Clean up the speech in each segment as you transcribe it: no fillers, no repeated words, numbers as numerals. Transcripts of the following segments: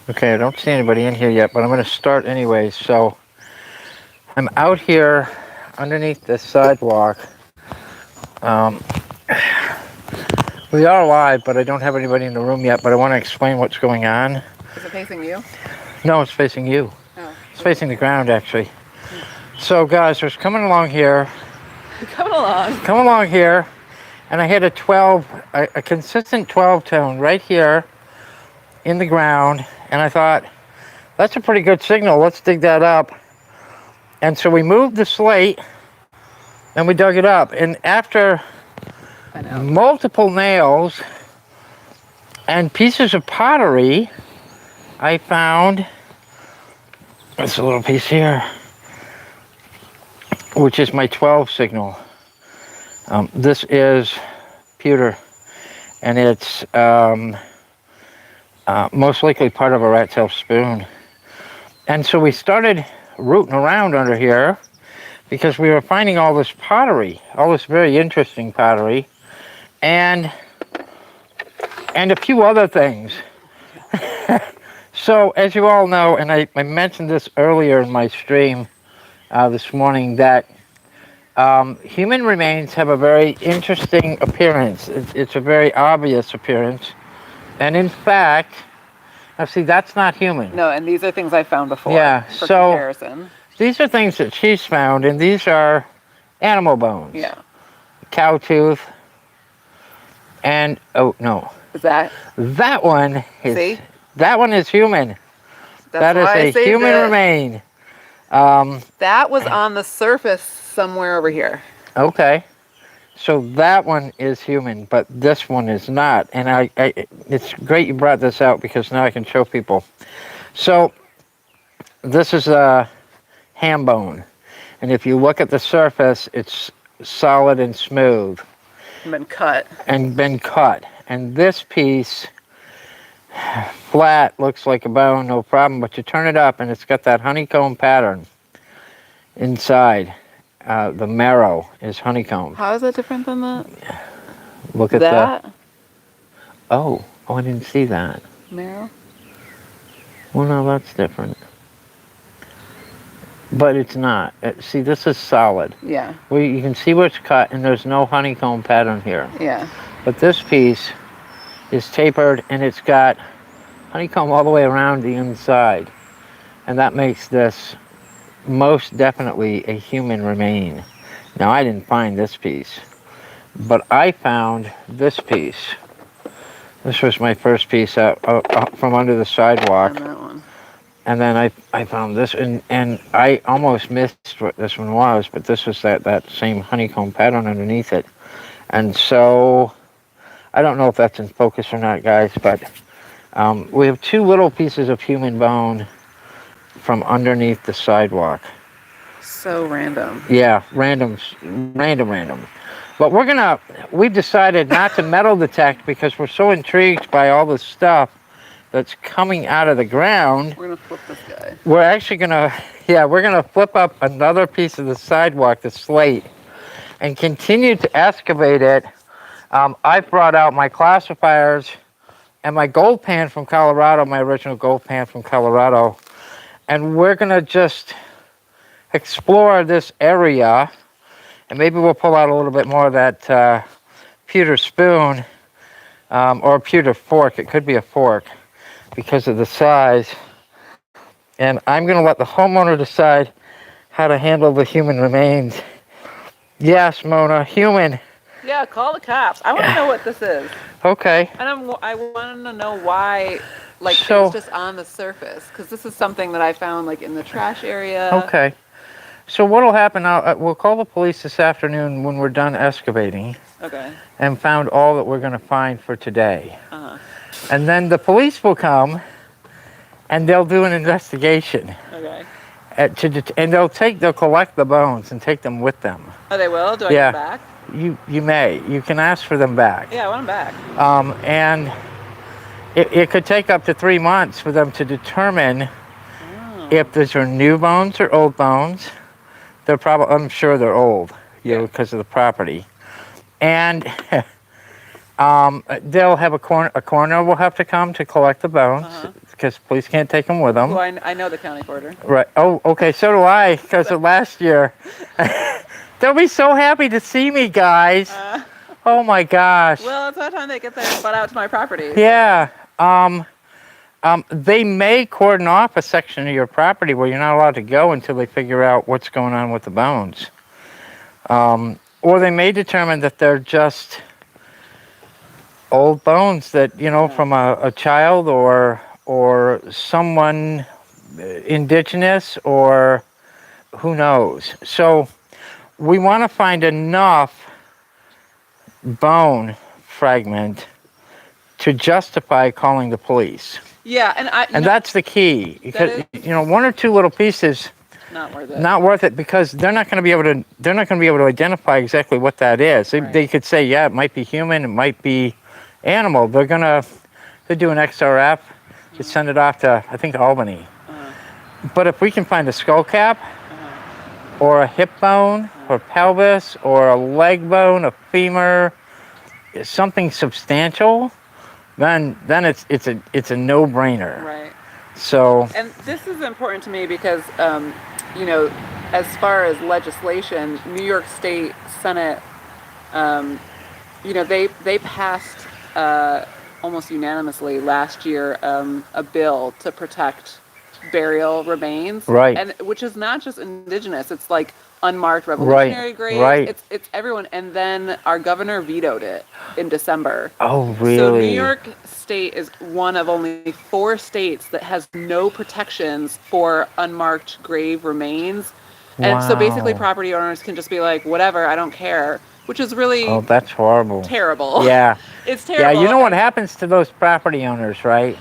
Okay, I don't see anybody in here yet, but I'm going to start anyway. So I'm out here underneath this sidewalk. Um, we are live, but I don't have anybody in the room yet, but I want to explain what's going on. Is it facing you? No, it's facing you. Oh. It's facing the ground, actually. So, guys, I was coming along here. Coming along. Come along here, and I hit a 12, a consistent 12 tone right here in the ground, and I thought, that's a pretty good signal. Let's dig that up. And so we moved the slate, and we dug it up. And after multiple nails and pieces of pottery, I found this little piece here, which is my 12 signal. This is pewter, and it's most likely part of a rat tail spoon. And so we started rooting around under here because we were finding all this pottery, all this very interesting pottery, and a few other things. So as you all know, and I mentioned this earlier in my stream this morning, that human remains have a very interesting appearance. It's a very obvious appearance. And in fact, now see, that's not human. No, and these are things I found before. Yeah, for so comparison. These are things that she's found, and these are animal bones. Yeah. Cow tooth, and oh no. Is that? That one is. See? That one is human. That's that is a human remain. That was on the surface somewhere over here. Okay. So that one is human, but this one is not. And it's great you brought this out because now I can show people. So this is a ham bone. And if you look at the surface, it's solid and smooth. Been cut. And been cut. And this piece, flat, looks like a bone, no problem, but you turn it up and it's got that honeycomb pattern inside. The marrow is honeycomb. How is that different than the... Look at that? Oh, I didn't see that. Marrow? Well, no, that's different. But it's not. See, this is solid. Yeah. Well, you can see where it's cut, and there's no honeycomb pattern here. Yeah. But this piece is tapered, and it's got honeycomb all the way around the inside. And that makes this most definitely a human remain. Now, I didn't find this piece, but I found this piece. This was my first piece out from under the sidewalk. And that one. And then I found this, and I almost missed what this one was, but this was that same honeycomb pattern underneath it. And so, I don't know if that's in focus or not, guys, but we have two little pieces of human bone from underneath the sidewalk. So random. Yeah, random. But we've decided not to metal detect because we're so intrigued by all this stuff that's coming out of the ground. We're gonna flip this guy. We're actually we're gonna flip up another piece of the sidewalk, the slate, and continue to excavate it. I've brought out my classifiers and my gold pan from Colorado, my original gold pan from Colorado. And we're going to just explore this area, and maybe we'll pull out a little bit more of that pewter spoon or a pewter fork. It could be a fork because of the size. And I'm going to let the homeowner decide how to handle the human remains. Yes, Mona, human. Yeah, call the cops. I want to know what this is. Okay. And I want to know why... Like, so, it's just on the surface, because this is something that I found, like, in the trash area. Okay. So what'll happen now, we'll call the police this afternoon when we're done excavating. Okay. And found all that we're going to find for today. Uh-huh. And then the police will come, and they'll do an investigation. Okay. And they'll collect the bones and take them with them. Oh, they will? Do I get them back? You may. You can ask for them back. Yeah, I want them back. And... It could take up to 3 months for them to determine if these are new bones or old bones. I'm sure they're old, because of the property. And They'll have a coroner will have to come to collect the bones because police can't take them with them. Well, I know the county coroner. Right. Oh, okay. So do I, because of last year. They'll be so happy to see me, guys. Oh my gosh. Well, it's about time they get their butt out to my property. Yeah. They may cordon off a section of your property where you're not allowed to go until they figure out what's going on with the bones. Or they may determine that they're just old bones that, from a child or someone indigenous, or who knows. So we want to find enough bone fragment to justify calling the police. Yeah, and that's the key. Because one or two little pieces, not worth it. Not worth it, because they're not going to be able to identify exactly what that is. They could say, yeah, it might be human, it might be animal. They do an XRF, just send it off to, I think, Albany. But if we can find a skull cap, or a hip bone, or pelvis, or a leg bone, a femur, something substantial, then it's a no-brainer. Right. So. And this is important to me because, as far as legislation, New York State Senate, they passed almost unanimously last year a bill to protect burial remains, right? And which is not just indigenous; it's like unmarked revolutionary graves. Right. It's everyone. And then our governor vetoed it in December. Oh, really? So New York State is one of only 4 states that has no protections for unmarked grave remains. And so basically property owners can just be like, whatever, I don't care, which is really that's horrible. Terrible. Yeah. It's terrible. Yeah, you know what happens to those property owners, right?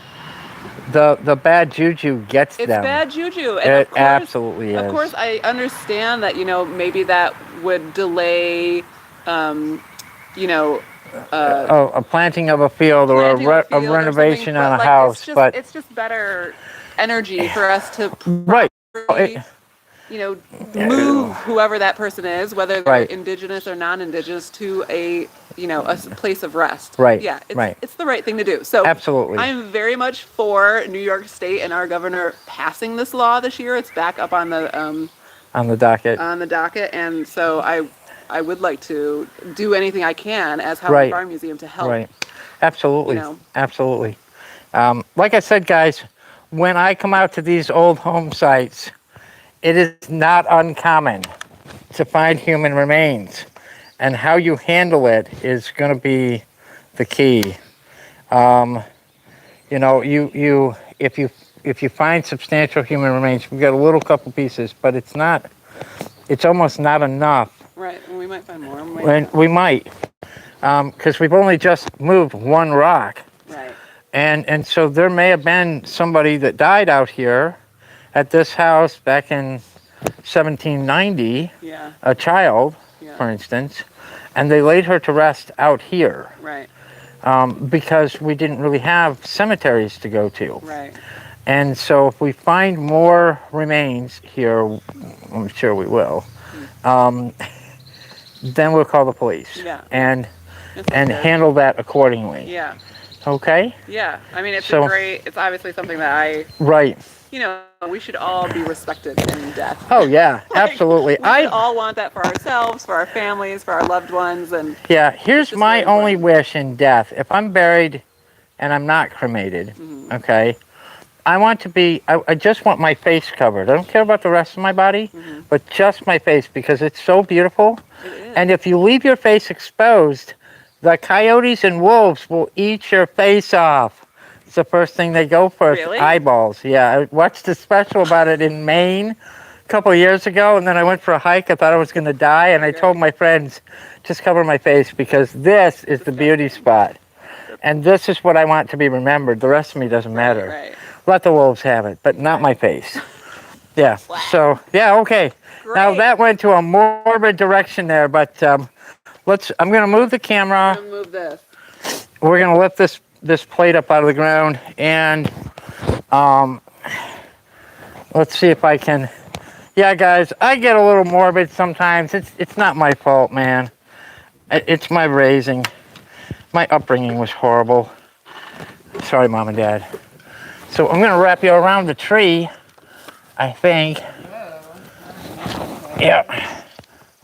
The bad juju gets them. It's bad juju. And it absolutely is. Of course, I understand that, maybe that would delay, a planting of a field or a renovation on a house. But it's just better energy for us to right. Move whoever that person is, whether they're indigenous or non-indigenous, to a place of rest. Right. Yeah. It's the right thing to do. So absolutely, I'm very much for New York State and our governor passing this law this year. It's back up on the docket. On the docket, and so I would like to do anything I can as Howland Farm Museum to help. Right. Absolutely. Absolutely. Like I said, guys, when I come out to these old home sites, it is not uncommon to find human remains, and how you handle it is going to be the key. If you find substantial human remains, we've got a little couple pieces, but it's almost not enough. Right, and we might find more. We might, because we've only just moved one rock. Right. And so there may have been somebody that died out here at this house back in 1790, a child, for instance, and they laid her to rest out here. Right. Because we didn't really have cemeteries to go to. Right. And so if we find more remains here, I'm sure we will, then we'll call the police. Yeah. And handle that accordingly. Yeah. Okay? Yeah. I mean, it's obviously something that we should all be respected in death. Oh, yeah, absolutely. We all want that for ourselves, for our families, for our loved ones. And yeah, here's my only wish in death. If I'm buried and I'm not cremated, okay, I just want my face covered. I don't care about the rest of my body, but just my face, because it's so beautiful. It is. And if you leave your face exposed, the coyotes and wolves will eat your face off. It's the first thing they go for. Really? Eyeballs. Yeah, I watched a special about it in Maine a couple of years ago, and then I went for a hike. I thought I was going to die, and I told my friends, just cover my face, because this is the beauty spot. And this is what I want to be remembered. The rest of me doesn't matter. Right. Let the wolves have it, but not my face. Yeah. Wow. So, yeah, okay. Great. Now that went to a morbid direction there, but I'm going to move the camera. I'm going to move this. We're going to lift this plate up out of the ground, and let's see if I can. Yeah, guys, I get a little morbid sometimes. It's not my fault, man. It's my raising. My upbringing was horrible. Sorry, Mom and Dad. So I'm gonna wrap you around the tree, I think. Yeah.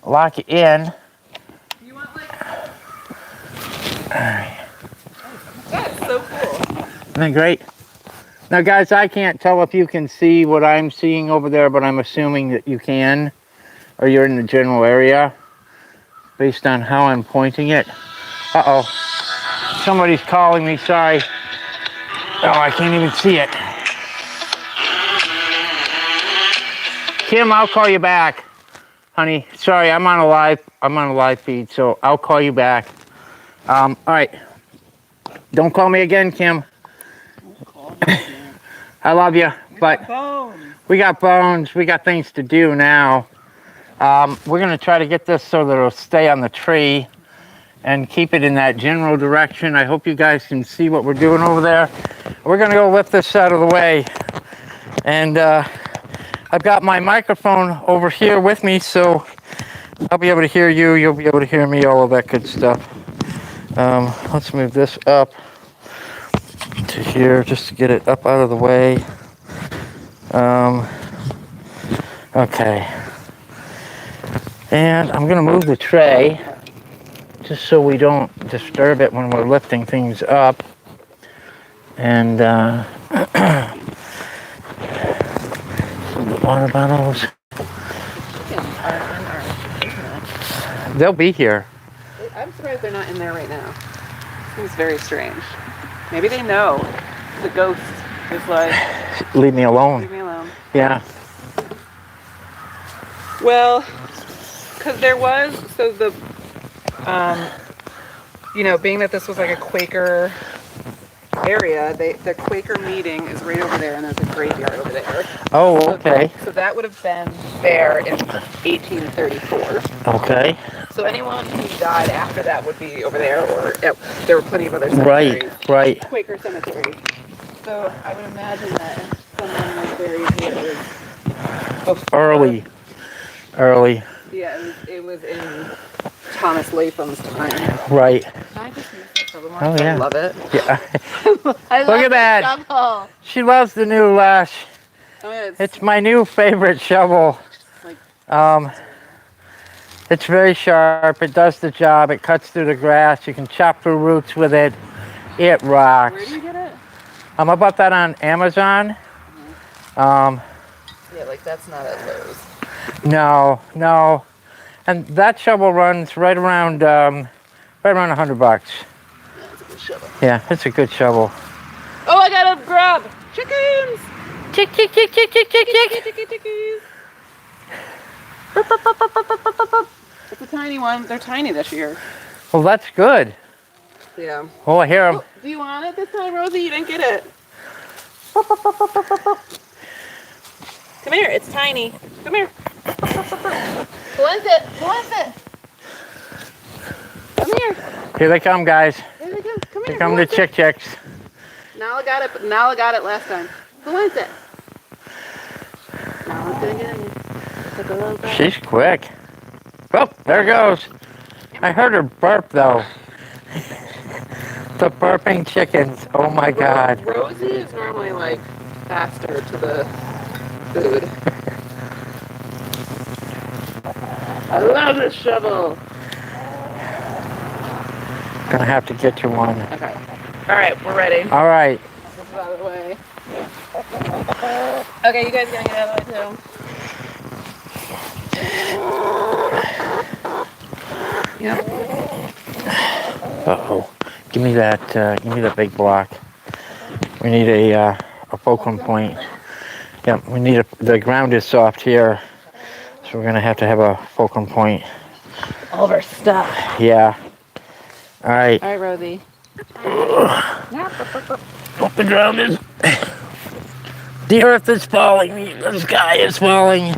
Lock it in. You want like... Alright. That's so cool. Isn't that great? Now, guys, I can't tell if you can see what I'm seeing over there, but I'm assuming that you can, or you're in the general area, based on how I'm pointing it. Uh-oh. Somebody's calling me, sorry. Oh, I can't even see it. Kim, I'll call you back. Honey, sorry, I'm on a live feed, so I'll call you back. All right. Don't call me again, Kim. I love you, but we got bones. We got things to do now. We're gonna try to get this so that it'll stay on the tree and keep it in that general direction. I hope you guys can see what we're doing over there. We're gonna go lift this out of the way. And I've got my microphone over here with me, so I'll be able to hear you, you'll be able to hear me, all of that good stuff. Let's move this up to here just to get it up out of the way. Okay. And I'm gonna move the tray just so we don't disturb it when we're lifting things up. And water bottles. They'll be here. I'm surprised they're not in there right now. Seems very strange. Maybe they know the ghost is like, leave me alone. Leave me alone. Yeah. Well, because there was, so the, being that this was like a Quaker area, the Quaker meeting is right over there, and there's a graveyard over there. Oh, okay. So that would have been there in 1834. Okay. So anyone who died after that would be over there, or there were plenty of other cemeteries. Right. Quaker cemeteries. So I would imagine that if someone was buried here, it was before. Early. Yeah, it was in Thomas Latham's time. Right. Can I just use this for a little more? Oh, yeah. I love it. Yeah. I love Look at that. Shovel. She loves the new lash. I mean, It's my new favorite shovel. like, it's very sharp. It does the job. It cuts through the grass. You can chop through roots with it. It rocks. where do you get it? I bought that on Amazon. Yeah, like that's not at Lowe's. No. And that shovel runs right around $100. Yeah, it's a good shovel. Yeah, it's a good shovel. Oh, I got a grub! Chickens! Chick. Chickies! It's a tiny one. They're tiny this year. Well, that's good. Yeah. Oh, I hear them. Oh, do you want it this time, Rosie? You didn't get it. Come here. It's tiny. Come here. Who wants it? Come here. Here they come, guys. Here they come. Come Here here. come the chicks. Nala got it, but Nala got it last time. Who wants it? Nala's gonna get it. Took a little bit. She's quick. Oh, there goes. I heard her burp, though. The burping chickens. Oh, my God. Rosie is normally, like, faster to the food. I love this shovel. Gonna have to get you one. Okay. All right, we're ready. All right. This is out of the way. Okay, you guys gonna get out of the way too? Yep. Uh-oh. Give me that big block. We need a fulcrum point. Yeah, the ground is soft here, so we're gonna have to have a fulcrum point. All of our stuff. Yeah. All right. All right, Rosie. Oh, the ground is... The earth is falling. The sky is falling.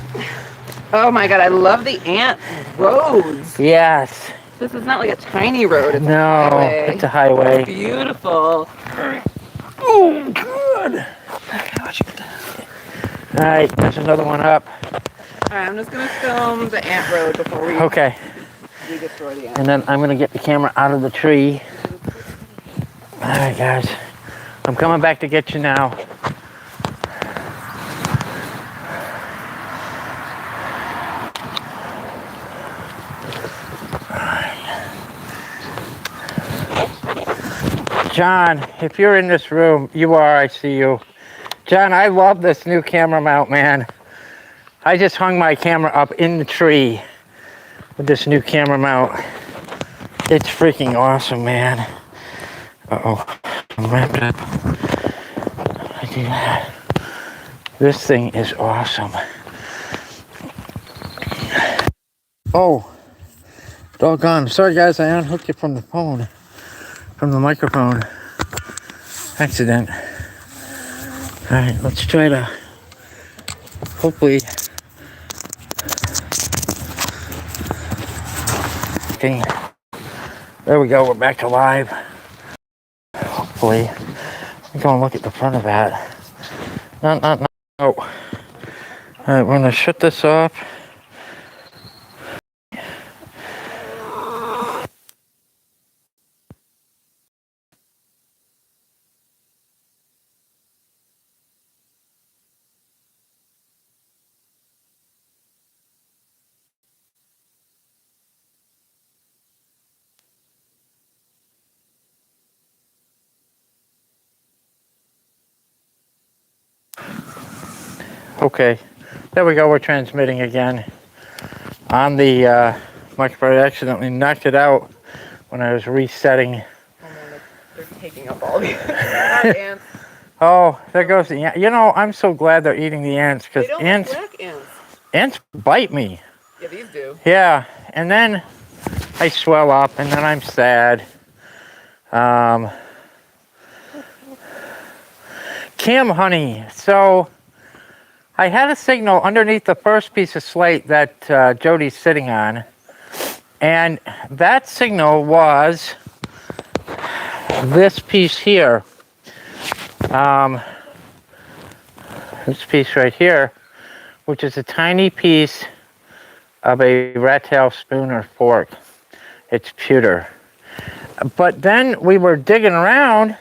Oh my God, I love the ant roads. Yes. This is not like a tiny road. It's a No, highway. it's a highway. Beautiful. Oh, good. All right, there's another one up. All right, I'm just gonna film the ant road before we Okay. destroy the ant. And then I'm gonna get the camera out of the tree. All right, guys. I'm coming back to get you now. John, if you're in this room, you are, I see you. John, I love this new camera mount, man. I just hung my camera up in the tree with this new camera mount. It's freaking awesome, man. Uh-oh, I'm wrapped up. I do that. This thing is awesome. Oh, doggone. Sorry, guys, I unhooked it from the phone, from the microphone. Accident. All right, let's try to hopefully. Okay. There we go. We're back to live. Hopefully, I'm going to look at the front of that. No. All right, we're going to shut this off. Okay, there we go. We're transmitting again on the microphone. I accidentally knocked it out when I was resetting. Oh man, they're taking up all the ants. Oh, there goes the ant. You know, I'm so glad they're eating the ants because ants. Like black ants. Ants bite me. Yeah, these do. Yeah, and then I swell up, and then I'm sad. Cam honey. So I had a signal underneath the first piece of slate that Jody's sitting on, and that signal was this piece here. This piece right here, which is a tiny piece of a rat tail spoon or fork. It's pewter. But then we were digging around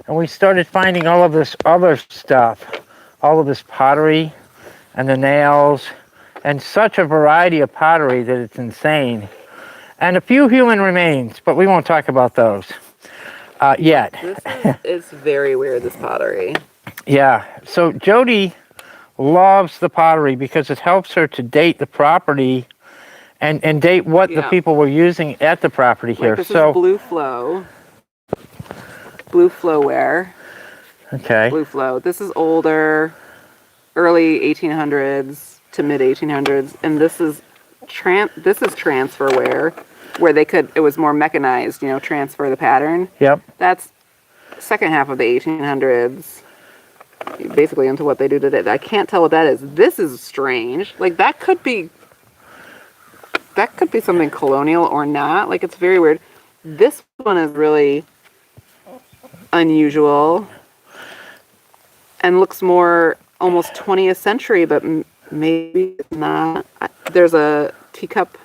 and we started finding all of this other stuff, all of this pottery and the nails and such a variety of pottery that it's insane. And a few human remains, but we won't talk about those yet. This is very weird, this pottery. Yeah, so Jody loves the pottery because it helps her to date the property and date what the people were using at the property here. This is Blue Flowware. Okay. Blue Flow. This is older, early 1800s to mid 1800s, and this is transferware, where it was more mechanized, transfer the pattern. Yep. That's second half of the 1800s, basically into what they do today. I can't tell what that is. This is strange. Like that could be something colonial or not. Like it's very weird. This one is really unusual and looks more almost 20th century, but maybe not. There's a teacup.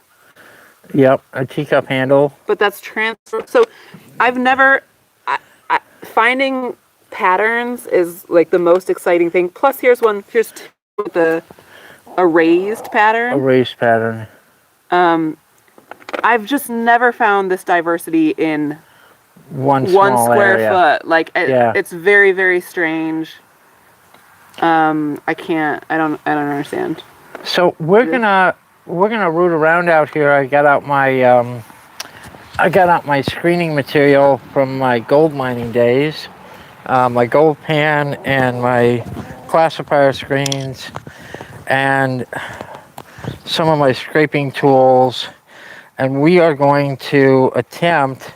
Yep, a teacup handle. But that's transfer. So I've never... finding patterns is like the most exciting thing. Plus here's two with a raised pattern. A raised pattern. I've just never found this diversity in one square area. foot. Like it's very, very strange. I don't understand. So we're gonna root around out here. I got out my screening material from my gold mining days, my gold pan and my classifier screens, and some of my scraping tools, and we are going to attempt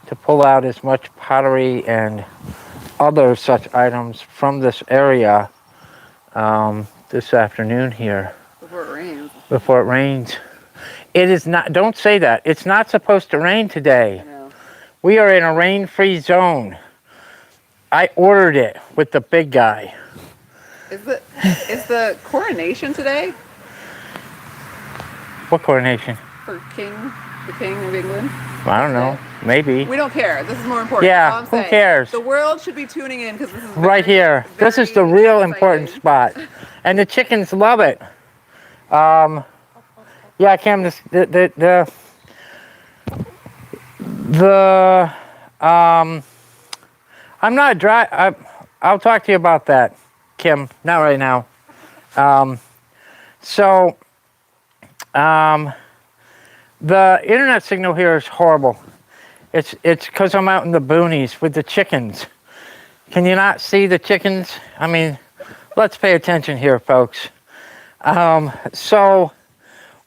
to pull out as much pottery and other such items from this area this afternoon here. Before it rains. It is not, don't say that. It's not supposed to rain today. I know. We are in a rain-free zone. I ordered it with the big guy. Is the coronation today? What coronation? For the King of England? I don't know. Maybe. We don't care. This is more important. Yeah, All I'm who saying. cares? The world should be tuning in because this is Right here. This is the real important spot. And the chickens love it. Yeah, Cam, I'm not dry. I'll talk to you about that, Kim. Not right now. The internet signal here is horrible. It's because I'm out in the boonies with the chickens. Can you not see the chickens? I mean, let's pay attention here, folks. So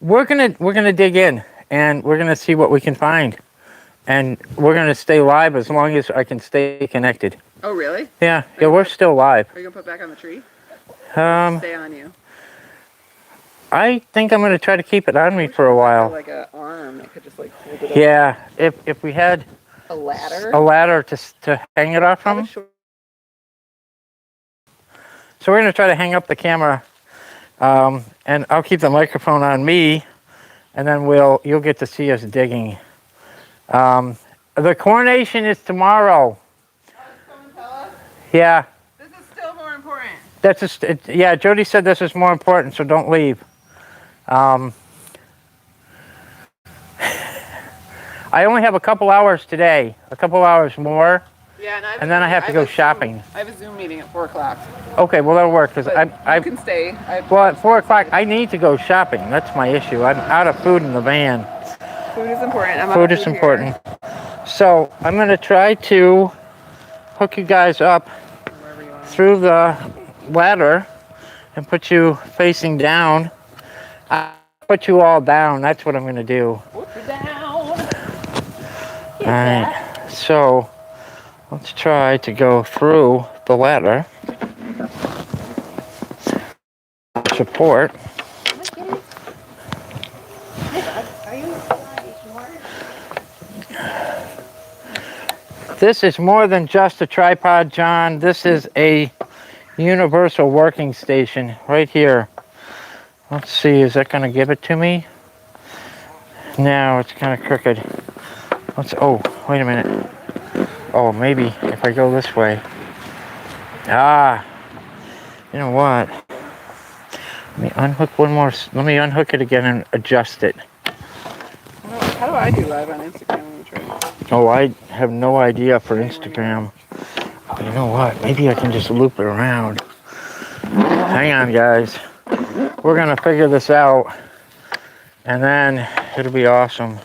we're gonna dig in and we're gonna see what we can find, and we're gonna stay live as long as I can stay connected. Oh, really? Yeah, we're still live. Are you gonna put back on the tree? Stay on you. I think I'm gonna try to keep it on me for a while. Like an arm that could just like hold it up. Yeah, if we had a ladder. A ladder to hang it off from. So we're gonna try to hang up the camera, and I'll keep the microphone on me, and then you'll get to see us digging. The coronation is tomorrow. Yeah. This is still more important. Yeah, Jody said this is more important, so don't leave. I only have a couple hours today, a couple hours more. Yeah, and then I have to go shopping. I have a Zoom meeting at 4 o'clock. Okay, well that'll work because I can stay. Well, at 4 o'clock I need to go shopping. That's my issue. I'm out of food in the van. Food is important. Food is important. So I'm going to try to hook you guys up through the ladder and put you facing down. I'll put you all down. That's what I'm going to do. Put you down. All right. So let's try to go through the ladder. Support. This is more than just a tripod, John. This is a universal working station right here. Let's see, is that going to give it to me? No, it's kind of crooked. Oh, wait a minute. Oh, maybe if I go this way. You know what? Let me unhook one more. Let me unhook it again and adjust it. How do I do live on Instagram? Oh, I have no idea for Instagram. Oh, you know what? Maybe I can just loop it around. Hang on, guys. We're going to figure this out. And then it'll be awesome.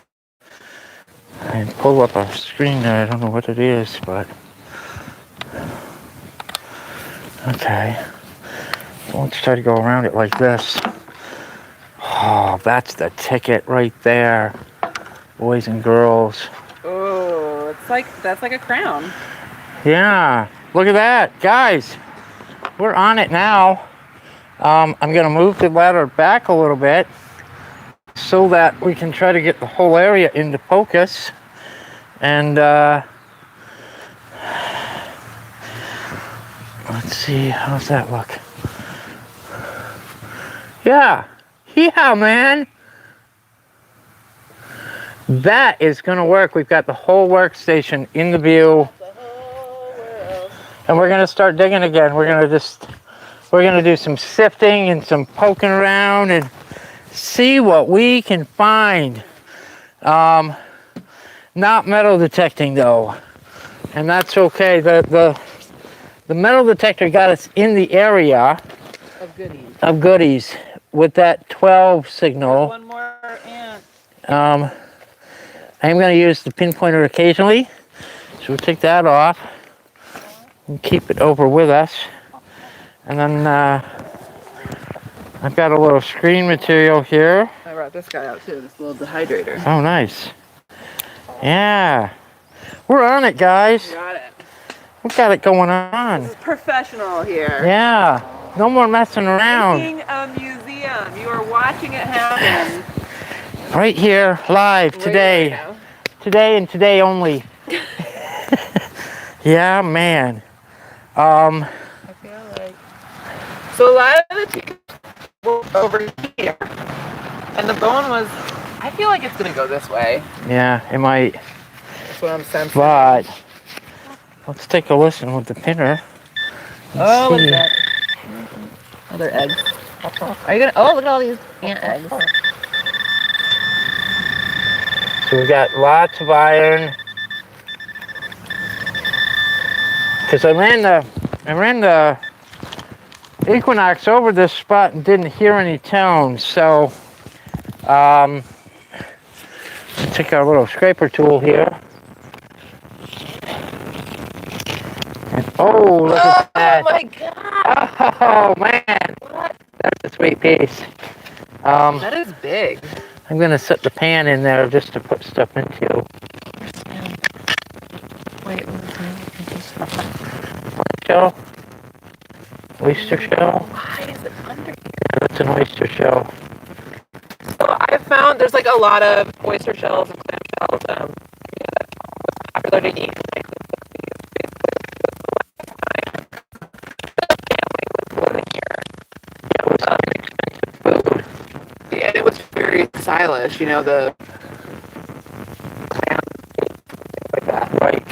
And pull up a screen there. I don't know what it is, but... Okay. Let's try to go around it like this. Oh, that's the ticket right there. Boys and girls. Oh, that's like a crown. Yeah, look at that. Guys, we're on it now. I'm going to move the ladder back a little bit so that we can try to get the whole area into focus. And let's see, how's that look? Yeah, man. That is going to work. We've got the whole workstation in the view. And we're going to start digging again. We're going to do some sifting and some poking around and see what we can find. Not metal detecting though. And that's okay. The metal detector got us in the area of goodies with that 12 signal. One more ant. I'm going to use the pinpointer occasionally, so we'll take that off and keep it over with us. And then I've got a little screen material here. I brought this guy out too, this little dehydrator. Oh, nice. Yeah, we're on it, guys. We got it. We got it going on. This is professional here. Yeah, no more messing around. Making a museum. You are watching it happen. Right here, live, today. Today and today only. Yeah, man. I feel like... So a lot of the chickens were over here. And the bone was... I feel like it's going to go this way. Yeah, it might. That's what I'm sensing. But let's take a listen with the pinner. Oh, look at that. Other eggs. Are you gonna? Oh, look at all these ant eggs. So we got lots of iron. Because I ran the Equinox over this spot and didn't hear any tones. So take our little scraper tool here. And, oh, look at that. Oh my god. Oh man. What? That's a sweet piece. That is big. I'm gonna set the pan in there just to put stuff into. Wait, Shell? Oyster shell? why is it under here? That's an oyster shell. So I've found there's like a lot of oyster shells and clam shells. That's popular to eat. Like, and it was very stylish, you know, the clam, like that. Right.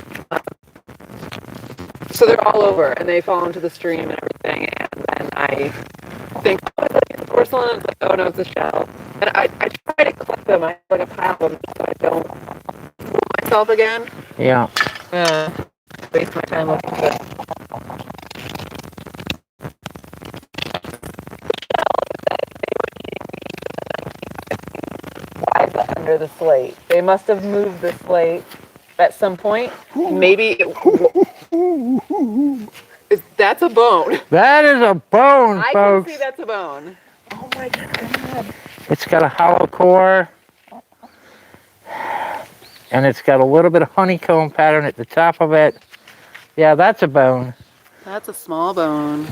So they're all over, and they fall into the stream and everything. And then I think, oh, it's porcelain. It's like, oh no, it's a shell. And I try to collect them. I have like a pile of them so I don't fool myself again. Yeah. Waste my time looking for it. Why is it under the slate? They must have moved the slate at some point. Maybe that's a bone. That is a bone, I folks. can see that's a bone. Oh my god. It's got a hollow core. And it's got a little bit of honeycomb pattern at the top of it. Yeah, that's a bone. That's a small bone.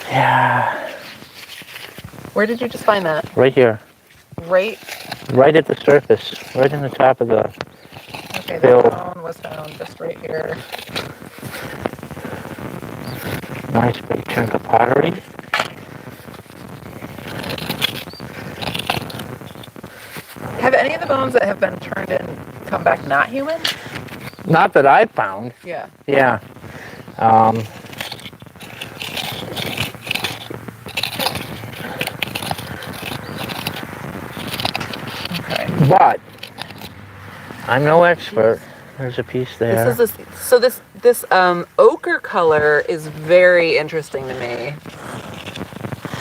Yeah. Where did you just find that? Right here. Right. Right at the surface. Right in the top of the... Okay, Bill. the bone was found just right here. Nice big chunk of pottery. Have any of the bones that have been turned in come back not human? Not that I found. Yeah. Yeah. Okay. But I'm no expert. There's a piece there. This ochre color is very interesting to me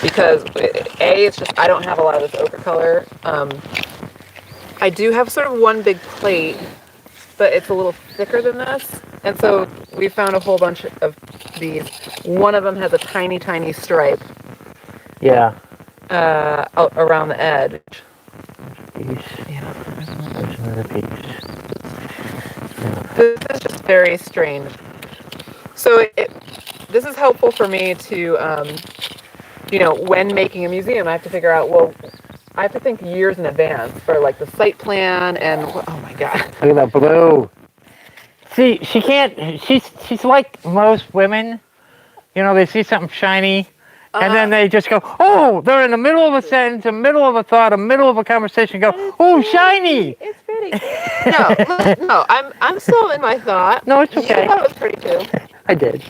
because it's just I don't have a lot of this ochre color. I do have sort of one big plate, but it's a little thicker than this, and so we found a whole bunch of these. One of them has a tiny, tiny stripe. Yeah. Around the edge. Piece. Yeah. There's another piece. This is just very strange. So this is helpful for me to, when making a museum, I have to figure out, well, I have to think years in advance for like the site plan and, oh my God. Look at that blue. See, she can't, she's like most women. You know, they see something shiny and then they just go, oh, they're in the middle of a sentence, the middle of a thought, the middle of a conversation, go, oh, shiny. It's pretty. No, I'm still in my thought. No, it's okay. You thought it was pretty too. I did.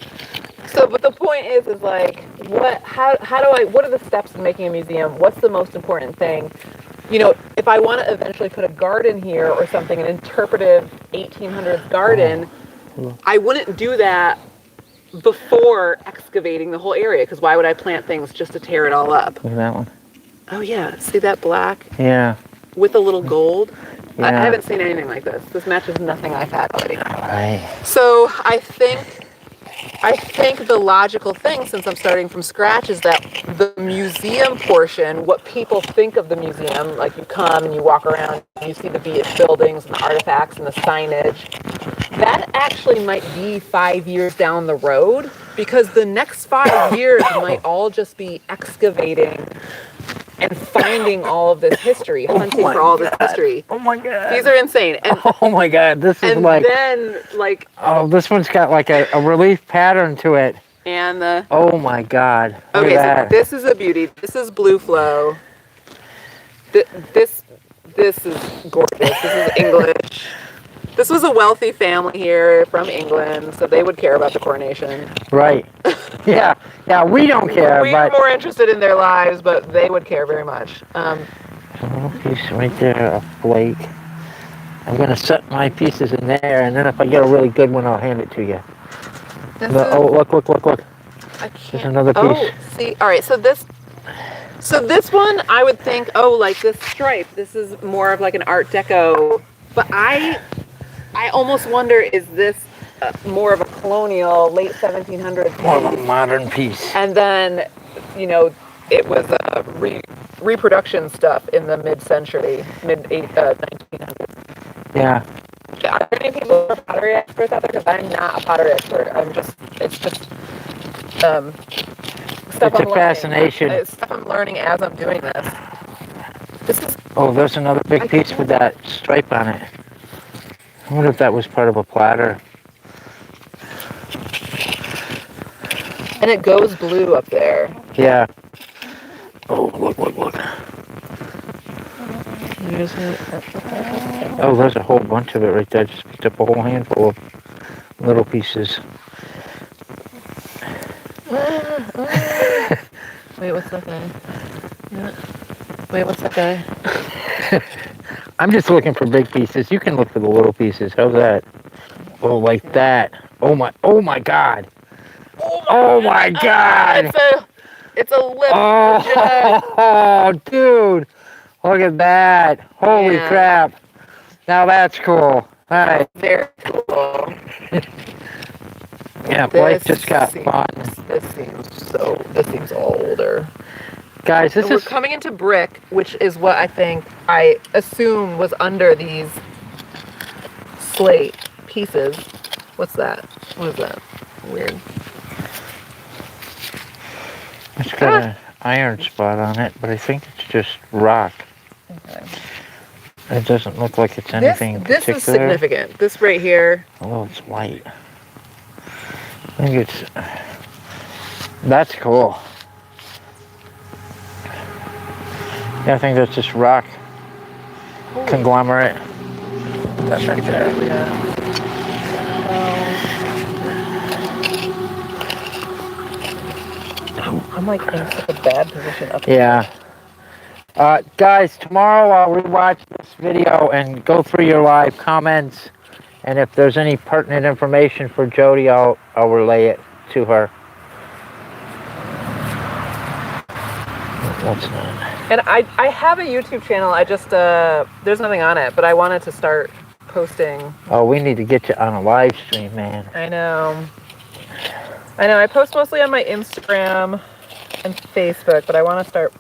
So, but the point is like, what are the steps in making a museum? What's the most important thing? You know, if I want to eventually put a garden here or something, an interpretive 1800s garden, I wouldn't do that before excavating the whole area, because why would I plant things just to tear it all up? Look at that one. Oh yeah, see that black? Yeah. With a little gold? Yeah. I haven't seen anything like this. This matches nothing I've had already. Right. So I think the logical thing, since I'm starting from scratch, is that the museum portion, what people think of the museum, like you come and you walk around and you see the buildings and the artifacts and the signage, that actually might be 5 years down the road, because the next 5 years might all just be excavating and finding all of this history, hunting for all this history. Oh my God. These are insane. And, oh my God, this is and like... then, like... Oh, this one's got like a relief pattern to it. And the... Oh my God. Look Okay, at so that. this is a beauty. This is Blue Flow. This is gorgeous. This is English. This was a wealthy family here from England, so they would care about the coronation. Right. Yeah. Yeah, we don't care, We but... are more interested in their lives, but they would care very much. A little piece right there, a flake. I'm going to set my pieces in there, and then if I get a really good one, I'll hand it to you. Oh, look. I can't. There's another piece. Oh, see, all right, so this one, I would think, oh, like this stripe, this is more of like an Art Deco, but I almost wonder, is this more of a colonial, late 1700s piece? More of a modern piece. And then, you know, it was reproduction stuff in the mid-century, 1900s. Yeah. Are there any people who are pottery experts out there? Because I'm not a pottery expert. It's just stuff It's a fascination. It's stuff I'm learning as I'm doing this. This is... Oh, there's another big piece with that stripe on it. I wonder if that was part of a platter. And it goes blue up there. Yeah. Oh, look. Oh, there's a whole bunch of it right there. Just picked up a whole handful of little pieces. Wait, what's that guy? Yeah. Wait, what's that guy? I'm just looking for big pieces. You can look for the little pieces. How's that? Oh, like that. Oh my God. Oh my God. It's a lip. Oh, dude. Look at that. Holy crap. Now that's cool. All right. Very cool. Yeah, Blake just got fun. This seems older. Guys, We're coming into brick, which is what I assume was under these slate pieces. What's that? What is that? Weird. It's got an iron spot on it, but I think it's just rock. Okay. It doesn't look like it's anything This particular. is significant. This right here. Oh, it's white. I think that's cool. Yeah, I think that's just rock conglomerate. That's right there. Yeah. I'm like in such a bad position up here. Yeah. Guys, tomorrow I'll rewatch this video and go through your live comments. And if there's any pertinent information for Jody, I'll relay it to her. That's not. And I have a YouTube channel. I just there's nothing on it, but I wanted to start posting. Oh, we need to get you on a live stream, man. I know. I post mostly on my Instagram and Facebook, but I want to start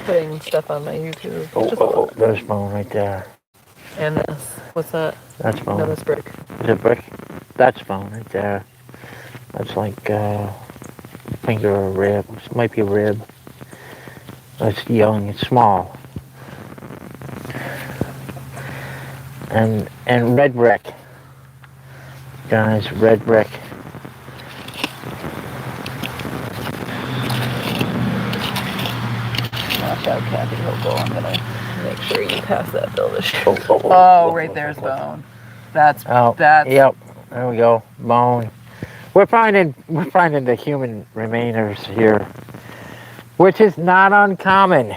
putting stuff on my YouTube. Oh, there's bone right there. And this. What's that? That's bone. No, that's brick. Is it brick? That's bone right there. That's like finger or rib. It might be a rib. It's young. It's small. And red brick. Guys, red brick. Watch out, Kathy Hobo. I'm gonna make sure you pass that bill this year. Oh, Right there's bone. That's Yep. There we go. Bone. We're finding the human remainers here, which is not uncommon.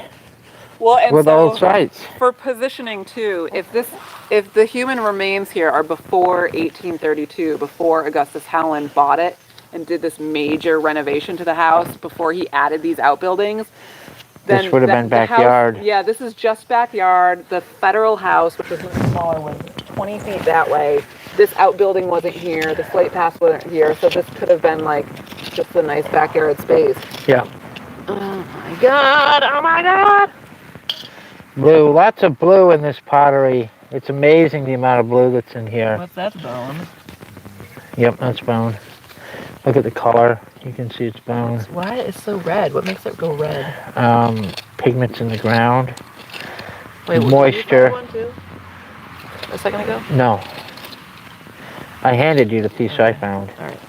Well, and with so old sites. For positioning too, if the human remains here are before 1832, before Augustus Howland bought it and did this major renovation to the house before he added these outbuildings, then This would have been backyard. Yeah, this is just backyard. The federal house, which was much smaller, was 20 feet that way. This outbuilding wasn't here. The slate path wasn't here. So this could have been like just a nice backyard space. Yeah. Oh my God. Oh my God. Blue. Lots of blue in this pottery. It's amazing the amount of blue that's in here. What's that bone? Yep, that's bone. Look at the color. You can see it's bone. Why is it so red? What makes it go red? Pigments in the ground. Wait, moisture. One too? A second ago? No. I handed you the piece I found. All right.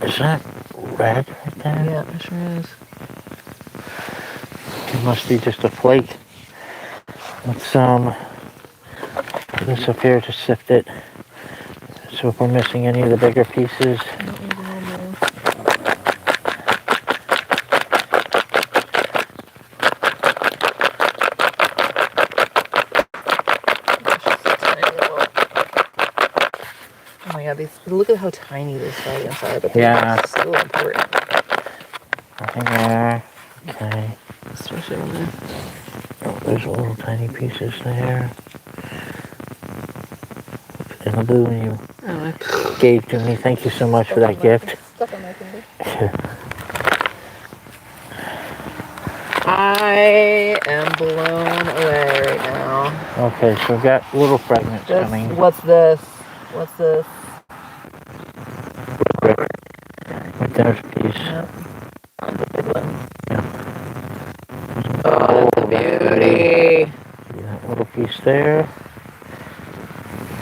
Is that red right there? Yeah, it sure is. It must be just a flake. Let's put this up here to sift it. So if we're missing any of the bigger pieces. Oh my god, look at how tiny these fragments are, but Yeah. they're so important. Nothing there. Okay. Especially when they're... Oh, there's little tiny pieces there. And the blue one you gave to me. Thank you so much for that gift. Stuck on my finger. I am blown away right now. Okay, so we've got little fragments coming. What's this? What's this? There's a piece. Yep. The big one. Yeah. Oh, that's a beauty. That little piece there.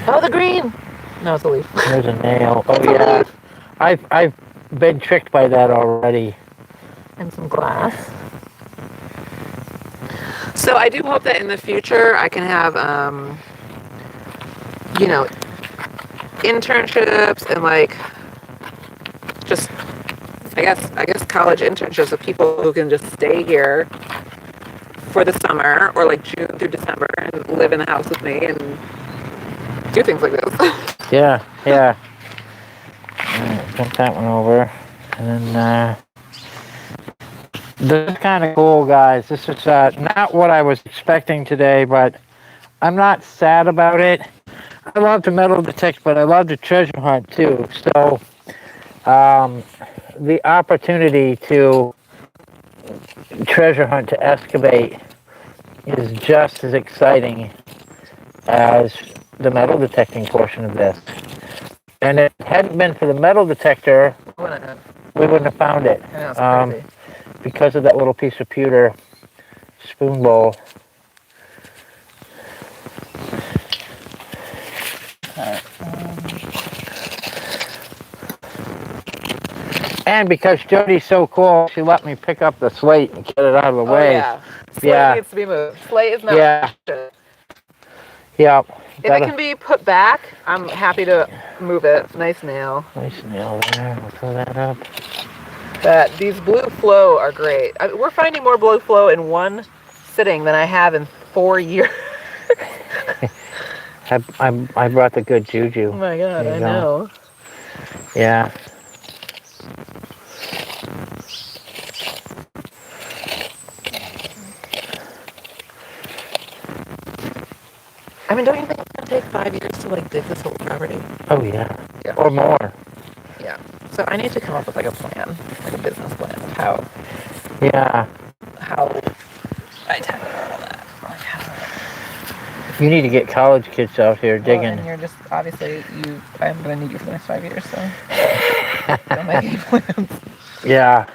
Oh, the green. No, it's a leaf. There's a nail. Oh yeah. I've been tricked by that already. And some glass. So I do hope that in the future I can have, you know, internships and like just I guess college internships of people who can just stay here for the summer or like June through December and live in the house with me and do things like this. Yeah, yeah. Alright, jump that one over. And then this is kind of cool, guys. This is not what I was expecting today, but I'm not sad about it. I love to metal detect, but I love to treasure hunt too. So the opportunity to treasure hunt, to excavate, is just as exciting as the metal detecting portion of this. And if it hadn't been for the metal detector, we wouldn't have found it. Because of that little piece of pewter spoon bowl. And because Jody's so cool, she let me pick up the slate and get it out of the way. Yeah. Slate needs to be moved. Slate is not. Yeah. Yep. If it can be put back, I'm happy to move it. Nice nail. Nice nail there. We'll throw that up. These blue flow are great. We're finding more blue flow in one sitting than I have in 4 years. I brought the good juju. Oh my god, I know. Yeah. I mean, don't you think it's gonna take 5 years to like dig this whole property? Oh yeah. Or more. Yeah. So I need to come up with like a plan, like a business plan of how. Yeah. How I tackle all that. Like how. You need to get college kids out here digging. Well, and you're just obviously I'm gonna need you for the next 5 years, so don't make any plans. Yeah.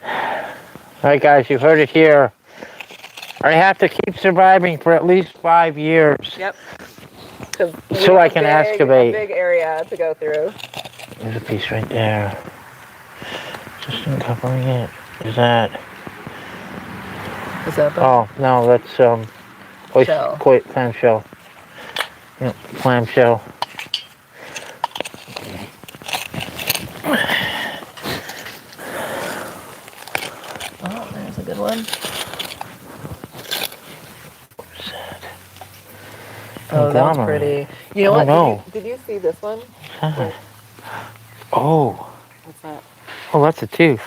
All right, guys, you've heard it here. I have to keep surviving for at least 5 years. Yep. So I can excavate. A big area to go through. There's a piece right there. Just uncovering it. Is that? Is that the Oh no, that's shell? Clam shell. Yep, clam shell. Oh, there's a good one. Oh, that was pretty. You know what? No. Did you see this one? Oh. What's that? Oh, that's a tooth.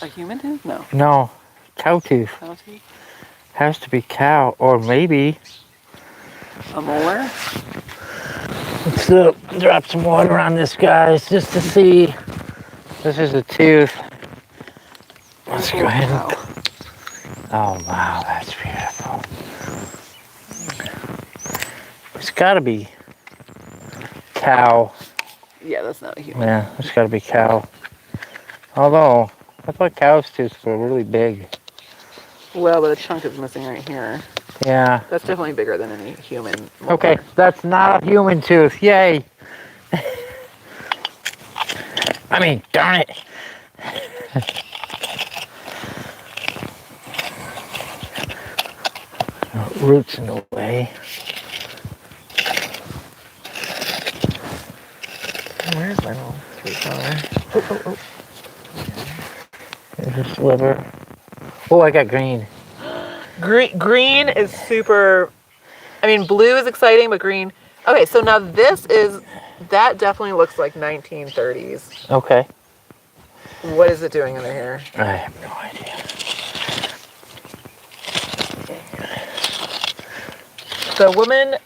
A human tooth? No. No, cow tooth. Cow tooth? Has to be cow, or maybe. A molar? Let's drop some water on this, guys, just to see. This is a tooth. Let's go ahead and. Oh wow, that's beautiful. It's got to be cow. Yeah, that's not a human. Yeah, it's got to be cow. Although, I thought cow's teeth were really big. Well, but a chunk is missing right here. Yeah. That's definitely bigger than any human molar. Okay, that's not a human tooth. Yay. I mean, darn it. roots in the way. Where's my little sweet color? There's a sliver. Oh, I got green. Green is super. I mean, blue is exciting, but green. Okay, so now that definitely looks like 1930s. Okay. What is it doing in the hair? I have no idea. The woman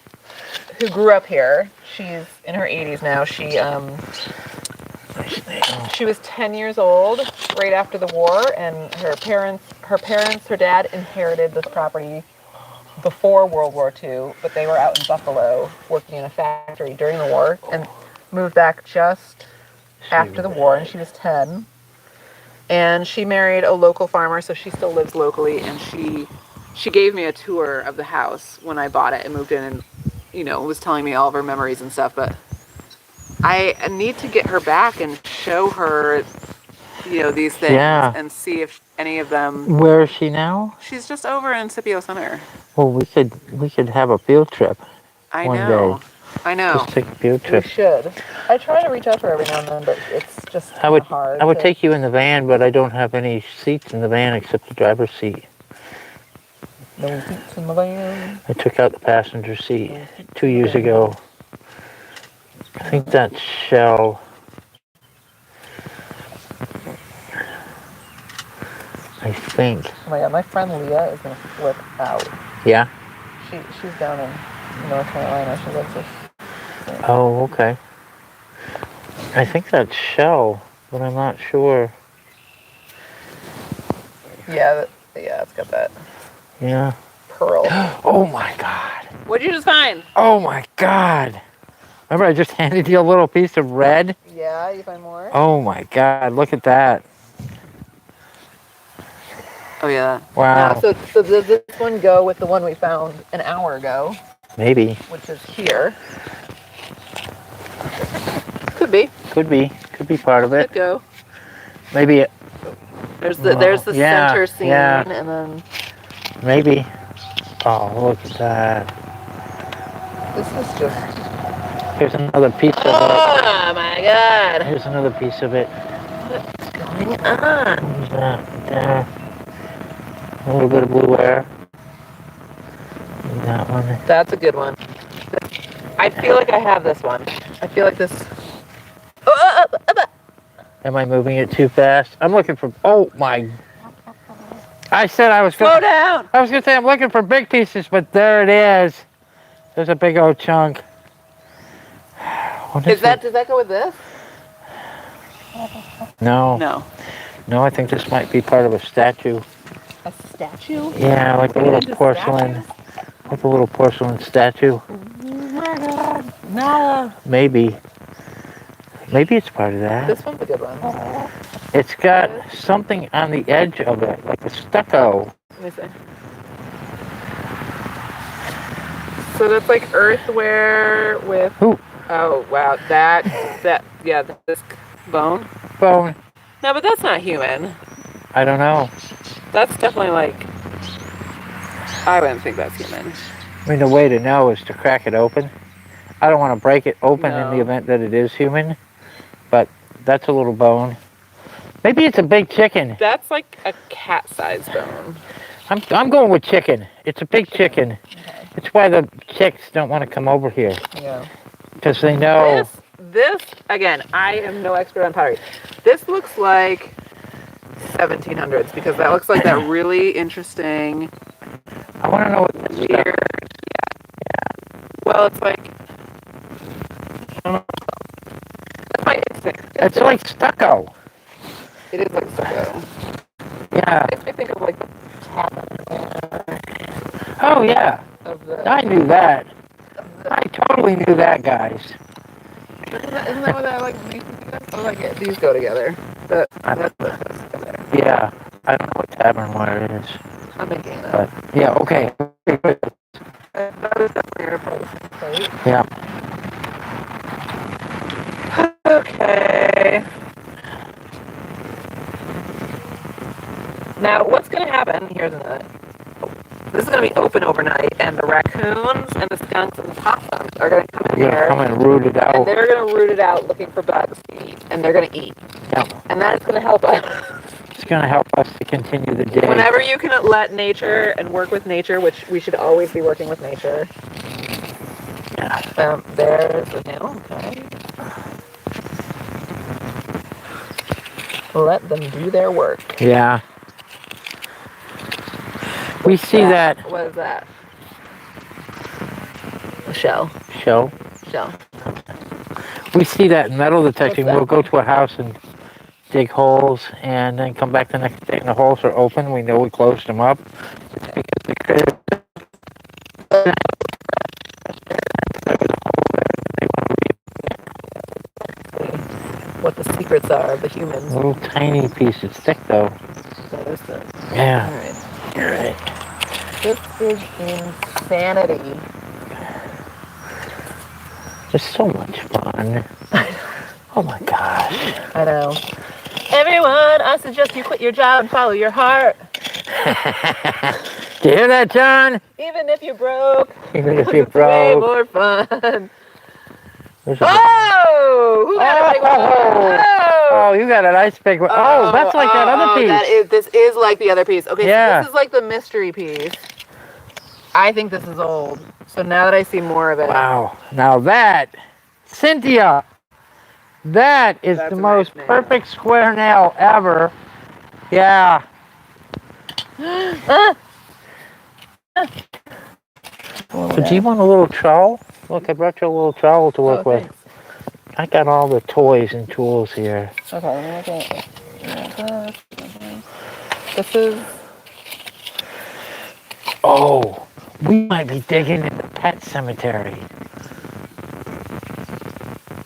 who grew up here, she's in her 80s now. She was 10 years old right after the war, and her dad inherited this property before World War II, but they were out in Buffalo working in a factory during the war and moved back just after the war, and she was 10. And she married a local farmer, so she still lives locally, and she gave me a tour of the house when I bought it and moved in, and was telling me all of her memories and stuff. But I need to get her back and show her these things and see if any of them. Where is she now? She's just over in Scipio Center. Well, we could have a field trip. I one know. day. I know. Just take a field trip. We should. I try to reach out to her every now and then, but it's just hard. I would take you in the van, but I don't have any seats in the van except the driver's seat. No seats in the van. I took out the passenger seat 2 years ago. I think that's Shell. I think. Oh my God, my friend Leah is gonna flip out. Yeah? She's down in North Carolina. She lives with. Oh, okay. I think that's Shell, but I'm not sure. Yeah, it's got that Yeah. pearl. Oh my God. What'd you just find? Oh my God. Remember I just handed you a little piece of red? Yeah, you find more? Oh my God, look at that. Oh yeah. Wow. So does this one go with the one we found an hour ago? Maybe. Which is here. Could be. Could be. Could be part of it. Could go. Maybe it. There's the yeah, center scene, yeah. and then Maybe. Oh, look at that. this is just. Here's another piece of it. Oh my God! Here's another piece of it. What's going on? There's that there. A little bit of blue air. And that one. That's a good one. I feel like I have this one. I feel like this. Am I moving it too fast? I'm looking for. Oh my. I said I was going. Slow down. I was gonna say I'm looking for big pieces, but there it is. There's a big old chunk. Does that go with this? No. No. No, I think this might be part of a statue. A statue? Yeah, like a little porcelain. Like a little porcelain statue. Oh my God. No. Maybe. Maybe it's part of that. This one's a good one. It's got something on the edge of it, like a stucco. Let me see. So that's like earthware with. Ooh. Oh wow, this bone. Bone. No, but that's not human. I don't know. That's definitely like. I wouldn't think that's human. I mean, the way to know is to crack it open. I don't want to break it open in the No. event that it is human, but that's a little bone. Maybe it's a big chicken. That's like a cat-sized bone. I'm going with chicken. It's a big chicken. Okay. It's why the chicks don't want to come over here, Yeah. because they know. This again, I am no expert on pottery. This looks like 1700s because that looks like that really interesting, I want to know what this weird. stuff. Yeah. Well, it's like. I don't know. That's my instinct. It's like stucco. It is like stucco. Yeah. It makes me think of like the Oh yeah. of the. I knew that. I totally knew that, guys. Isn't that what that like makes me think of? Oh, like these go together. That's what goes together. Yeah. I don't know what tavernware it is. I'm making that. But yeah, okay. That is definitely your place, right? Yeah. Okay. Now, what's going to happen? Here's another. This is going going to be open overnight, and the raccoons and the skunks and the possums are going to come in You're here. gonna come and root it And out. they're going to root it out looking for bugs to eat, and they're going to eat. Yep. And that's going to help us. It's gonna help us to continue the day. Whenever you can let nature and work with nature, which we should always be working with nature. Yeah. There's the nail. Okay. Let them do their work. Yeah. We see that. What is that? A shell. Shell. We see that in metal detecting. What's that? We'll go to a house and dig holes and then come back the next day and the holes are open. We know we closed them up. It's because the critters What the secrets are of the humans. little tiny piece. It's thick though. That is the. Yeah. Alright. You're right. This is insanity. Just so much fun. Oh my gosh. I know. Everyone, I suggest you quit your job and follow your heart. Do you hear that, John? Even if you're broke. Even if you're It's way broke. more fun. There's a- Oh! Who got a big one? Oh, you got a nice big one. Oh, that's like that other piece. This is like the other piece. Okay, Yeah. so this is like the mystery piece. I think this is old. So now that I see more of it. Wow. Now that, Cynthia, that is That's the a most nice nail. perfect square nail ever. Yeah. So do you want a little trowel? Look, I brought you a little trowel to work with. Thanks. I got all the toys and tools here. Okay, let me look at this is Oh, we might be digging in the pet cemetery.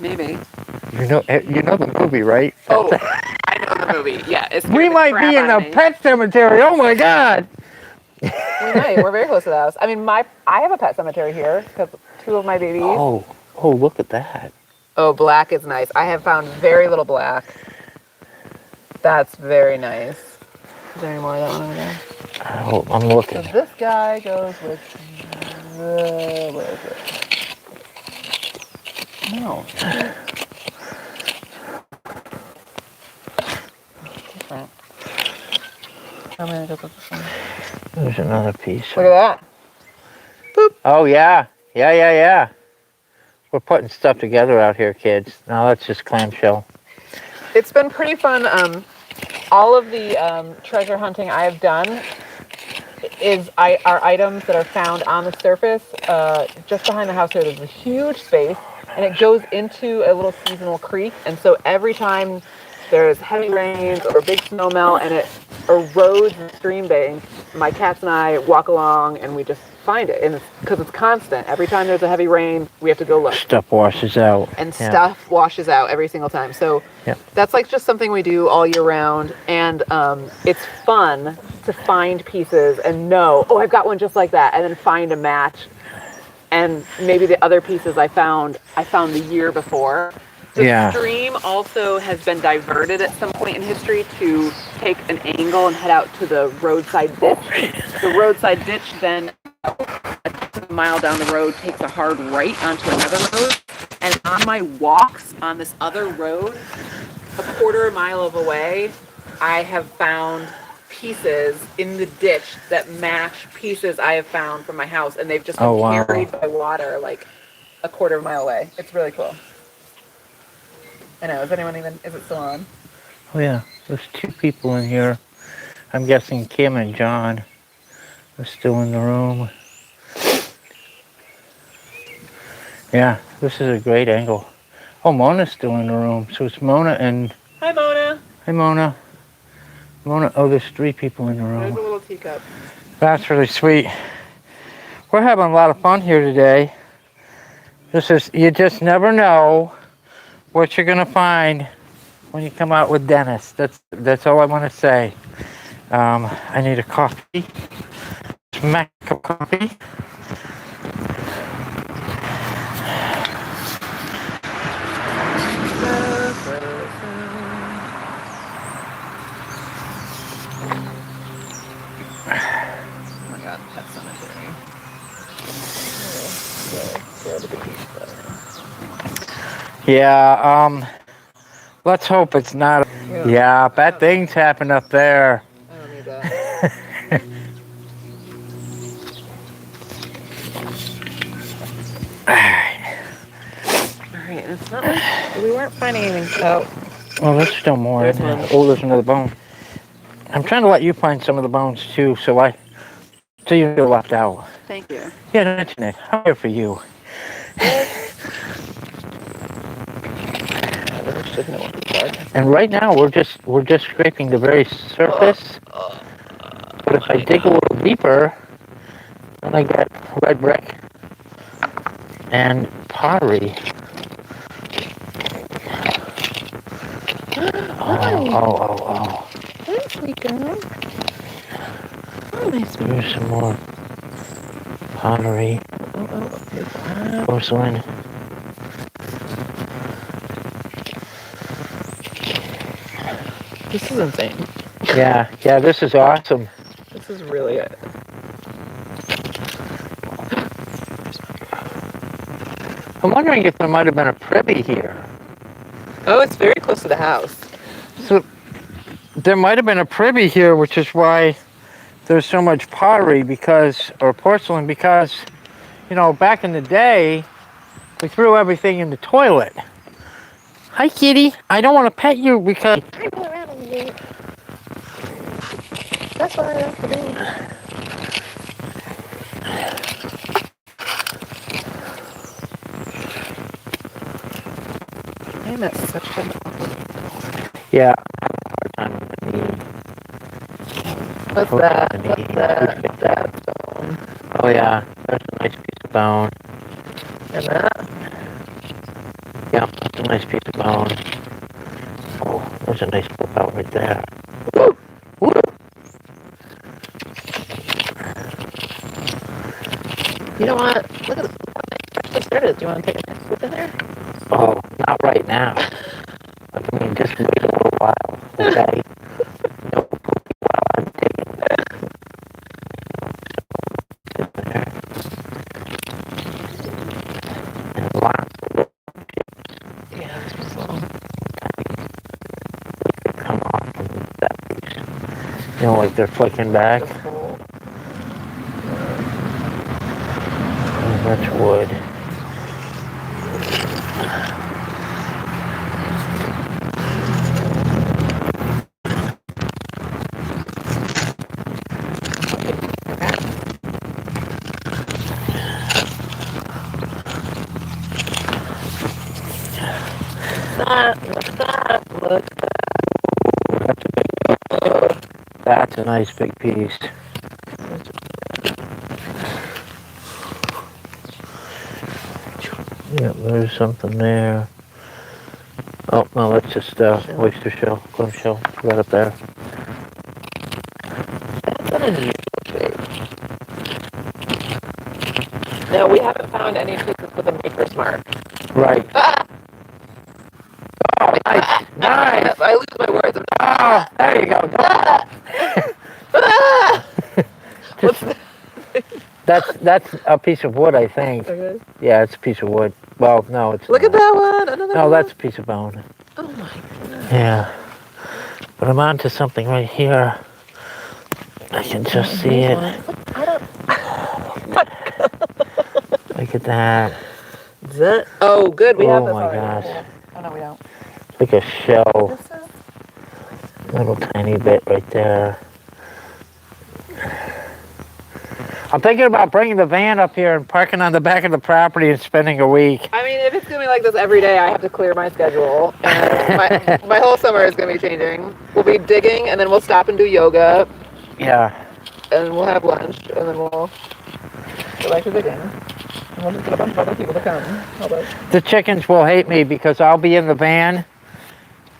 Maybe. You know the movie, right? Oh, I know the movie. Yeah, it's. We might be in the pet cemetery. Oh my God! we might. We're very close to the house. I mean, I have a pet cemetery here because 2 of my babies. Oh, look at that. Oh, black is nice. I have found very little black. That's very nice. Is there any more of that one over there? Oh, I'm looking. So this guy goes with the, where is it? No. Different. I'm gonna go with this one. There's another piece. Look at that. Oh yeah. Yeah. We're putting stuff together out here, kids. Now that's just clamshell. It's been pretty fun. All of the treasure hunting I've done are items that are found on the surface. Just behind the house here, there's a huge space, and it goes into a little seasonal creek. And so every time there's heavy rains or a big snowmelt and it erodes the stream bank, my cats and I walk along and we just find it. And because it's constant. Every time there's a heavy rain, we have to go look. Stuff washes out. And Yeah. stuff washes out every single time. So Yep. that's like just something we do all year round. And it's fun to find pieces and know, oh, I've got one just like that, and then find a match. And maybe the other pieces I found the year before. The Yeah. stream also has been diverted at some point in history to take an angle and head out to the roadside ditch. The roadside ditch then, a mile down the road, takes a hard right onto another road. And on my walks on this other road, a quarter mile away, I have found pieces in the ditch that match pieces I have found from my house, and they've just been Oh, wow. carried by water like a quarter mile away. It's really cool. I know. Is it still on? Oh yeah. There's 2 people in here. I'm guessing Kim and John are still in the room. Yeah, this is a great angle. Oh, Mona's still in the room. So it's Mona and... Hi, Mona. Hi, Mona. Mona, oh, there's 3 people in the There's a room. little teacup. That's really sweet. We're having a lot of fun here today. You just never know what you're gonna find when you come out with Dennis. That's all I want to say. I need a coffee. Smack of coffee. Oh my God, pet cemetery. Yeah, let's hope it's not. Yeah, bad things happen up there. I don't need that. Alright, it's not like we weren't finding anything. Oh, Well, there's still more in There's there. one. Oh, there's another bone. I'm trying to let you find some of the bones too, so you don't feel left out. Thank you. Yeah, that's it. I'm here for you. And right now we're just scraping the very surface. But if I dig a little deeper, then I get red brick and pottery. Oh. Thanks, Rico. Oh, nice. Here's some more pottery. Porcelain. This is insane. Yeah, this is awesome. This is really it. I'm wondering if there might have been a privy here. Oh, it's very close to the house. So there might have been a privy here, which is why there's so much pottery or porcelain because, back in the day, we threw everything in the toilet. Hi, kitty. I don't want to pet you because... That's what I have to do. Man, that's such a... Yeah. What's that? What's that? Oh, yeah. That's a nice piece of bone. And that? Yeah, that's a nice piece of bone. Oh, there's a nice clip out right there. Woo! Woo! You know what? Look at this. Actually started. Do you want to take a next swoop in there? Oh, not right now. I mean, just wait a little while, okay? No poopy while I'm digging. And lots of little Yeah, this was long. come off from that piece. Like they're flicking back. And that's wood. That's a nice big piece. Yeah, there's something there. Oh, no, that's just oyster shell, clam shell, right up there. That's an unusual shape. No, we haven't found any pieces with a maker's mark. Right. Ah! Oh, nice, nice. I lose my words. Oh, there you go. Ah! Ah! What's that? That's a piece of wood, I think. Okay. Yeah, it's a piece of wood. Well, no, it's Look not. at that one. Another No, one. that's a piece of bone. Oh my goodness. Yeah. But I'm onto something right here. I can just see it. I don't. Look at that. Is that? Oh, good. We have Oh this my already. gosh. Oh no, we don't. Like a shell. This is... Little tiny bit right there. I'm thinking about bringing the van up here and parking on the back of the property and spending a week. I mean, if it's gonna be like this every day, I have to clear my schedule, and my whole summer is gonna be changing. We'll be digging, and then we'll stop and do yoga, Yeah. and we'll have lunch, and then we'll go back to digging. And we'll just get a bunch of other people to come. The chickens will hate me because I'll be in the van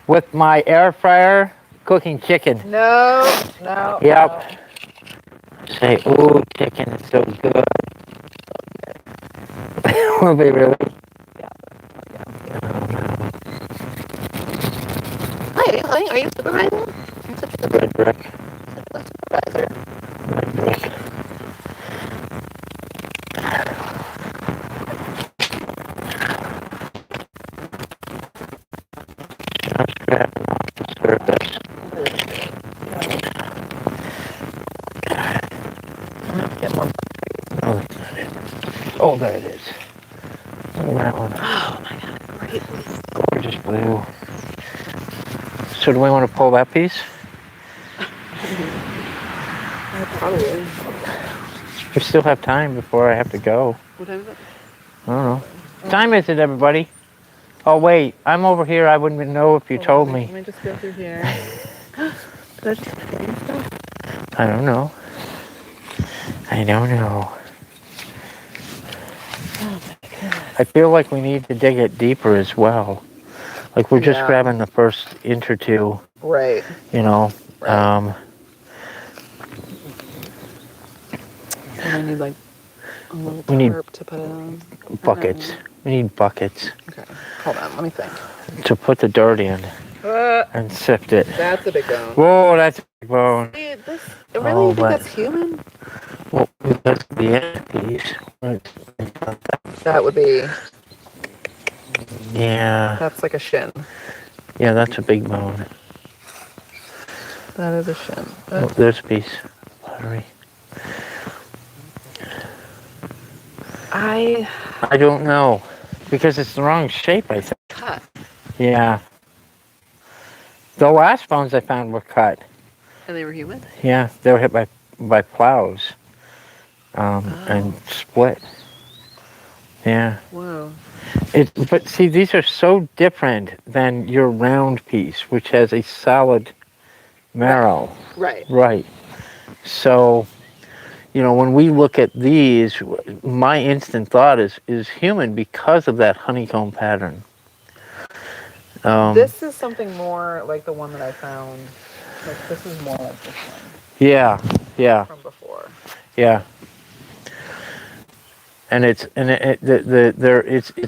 with my air fryer cooking chicken. No. Yep. No. Say, ooh, chicken is so good. Will they really? Hi, are you supervising? You're such a Red brick. supervisor. Red brick. sure it does. Get more. Oh, that's not it. Oh, there it is. Look at that one. Oh my god, great. Gorgeous blue. So do we want to pull that piece? Probably. We still have time before I have to go. What time is it? I don't know. What time is it, everybody? Oh, wait. I'm over here. I wouldn't even know if you told me. Let me just go through here. Did I just clean stuff? I don't know. I don't know. I feel like we need to dig it deeper as well. Like we're just grabbing the first inch or two. Right. You know. Right. And I need like a little tarp to put it on. Buckets. We need buckets. Okay. Hold on. Let me think. To put the dirt in and sift it. That's a big bone. Whoa, that's a big bone. Hey, really, you think that's human? Well, that's the end piece. That would be. Yeah. That's like a shin. Yeah, that's a big bone. That is a shin. Oh, there's a piece. Pottery. I don't know. Because it's the wrong shape, I think. Cut. Yeah. The last bones I found were cut. And they were human? Yeah, they were hit by plows. And split. Yeah. Whoa. But see, these are so different than your round piece, which has a solid marrow. Right. Right. So, you know, when we look at these, my instant thought is human because of that honeycomb pattern. This is something more like the one that I found. Like this is more like this one. Yeah. Yeah. From before. Yeah. And it's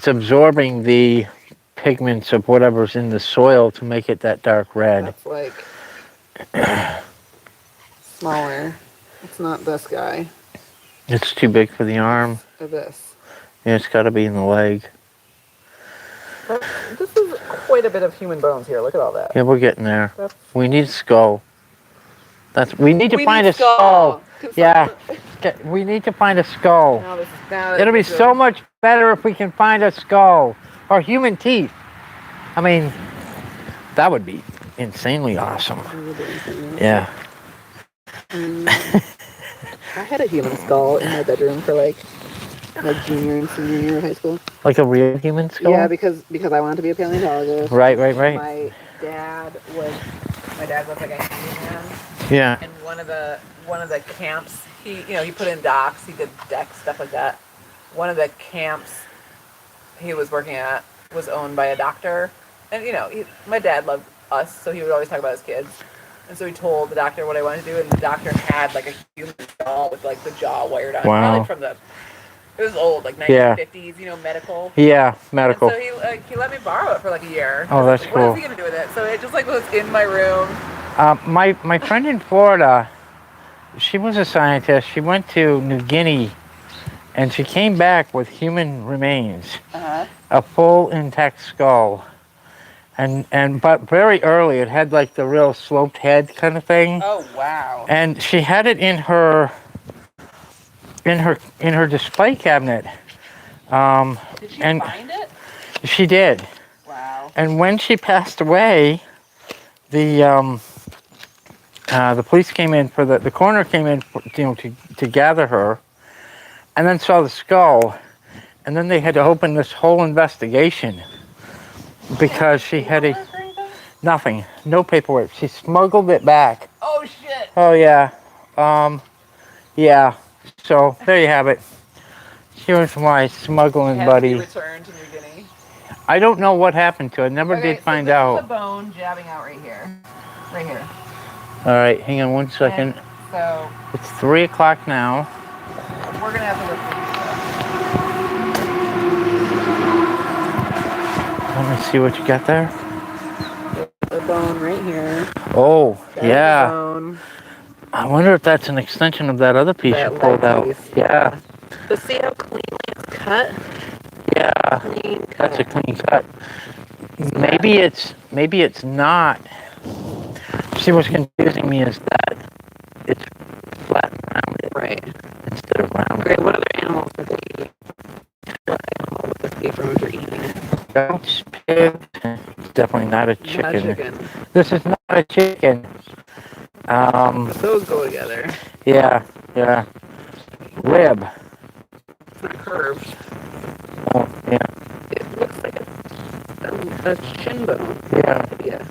absorbing the pigments of whatever's in the soil to make it that dark red. That's like smaller. It's not this guy. It's too big for the arm. Or this. Yeah, it's got to be in the leg. This is quite a bit of human bones here. Look at all that. Yeah, we're getting there. We need a skull. We need to find a skull. Yeah, we need to find a skull. It'll be so much better if we can find a skull or human teeth. I mean, that would be insanely awesome. Yeah. I had a human skull in my bedroom for like junior and senior year of high school. Like a real human skull? Yeah, because I wanted to be a paleontologist. Right. My dad was like a handyman. Yeah. And one of the camps, he put in docks, he did decks, stuff like that. One of the camps he was working at was owned by a doctor, and my dad loved us, so he would always talk about his kids. And so he told the doctor what I wanted to do, and the doctor had like a human skull with like the jaw wired on. Wow. Probably it was old, like 1950s, medical. Yeah, medical. And so he let me borrow it for like a year. Oh, that's cool. What is he gonna do with it? So it just like was in my room. My friend in Florida, she was a scientist. She went to New Guinea, and she came back with human remains, a full intact skull, but very early it had like the real sloped head kind of thing. Oh wow! And she had it in her display cabinet. Did she find it? She did. Wow! And when she passed away, the police came in the coroner came in, to gather her, and then saw the skull, and then they had to open this whole investigation because she had nothing, no paperwork. She smuggled it back. Oh shit! Oh yeah, yeah. So there you have it. Here's my smuggling buddy. To be returned to New Guinea. I don't know what happened to it. Never did find out. This is a bone jabbing out right here. Right here. All right, hang on one second. And so it's 3 o'clock now. We're gonna have to look Let me see what you got there. the bone right here. Oh, That's yeah. The bone. I wonder if that's an extension of that other piece you pulled out. Yeah. But see how cleanly it's cut? Yeah. Clean cut. That's a clean cut. Maybe it's not See, what's confusing me is that it's flat and rounded. Right. Instead of rounded. Okay, what other animals would they eat? What animal would this be from if you're eating it? Goats, pigs. It's definitely not a chicken. Not a chicken. This is not a chicken. But those go together. Yeah. Rib. It's not curved. Oh, yeah. It looks like a shin bone. Yeah. Tibia.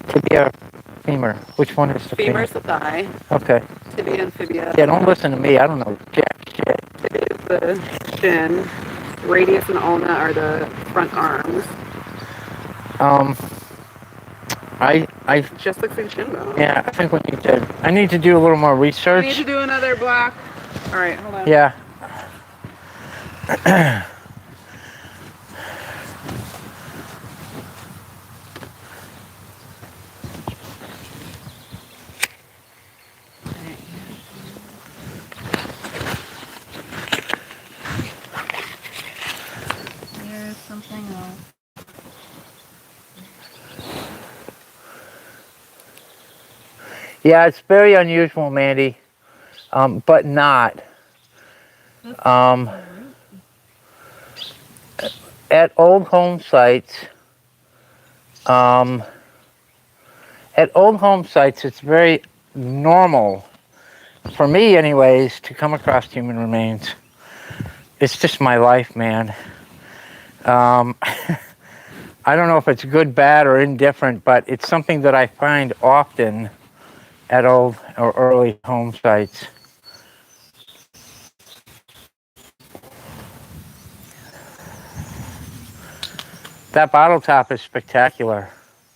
Tibia, femur. Which one is the femur? Femur's the thigh. Okay. Tibia and fibia. Yeah, don't listen to me. I don't know jack shit. Tibia is the shin. Radius and ulna are the front arms. I Just looks like shin bone. yeah, I think I need to do a little more We research. need to do another block. All right, hold on. Yeah. Here's something else. Yeah, it's very unusual, Mandy, but not. At old home sites, it's very normal, for me anyways, to come across human remains. It's just my life, man. I don't know if it's good, bad, or indifferent, but it's something that I find often at old or early home sites. That bottle top is spectacular.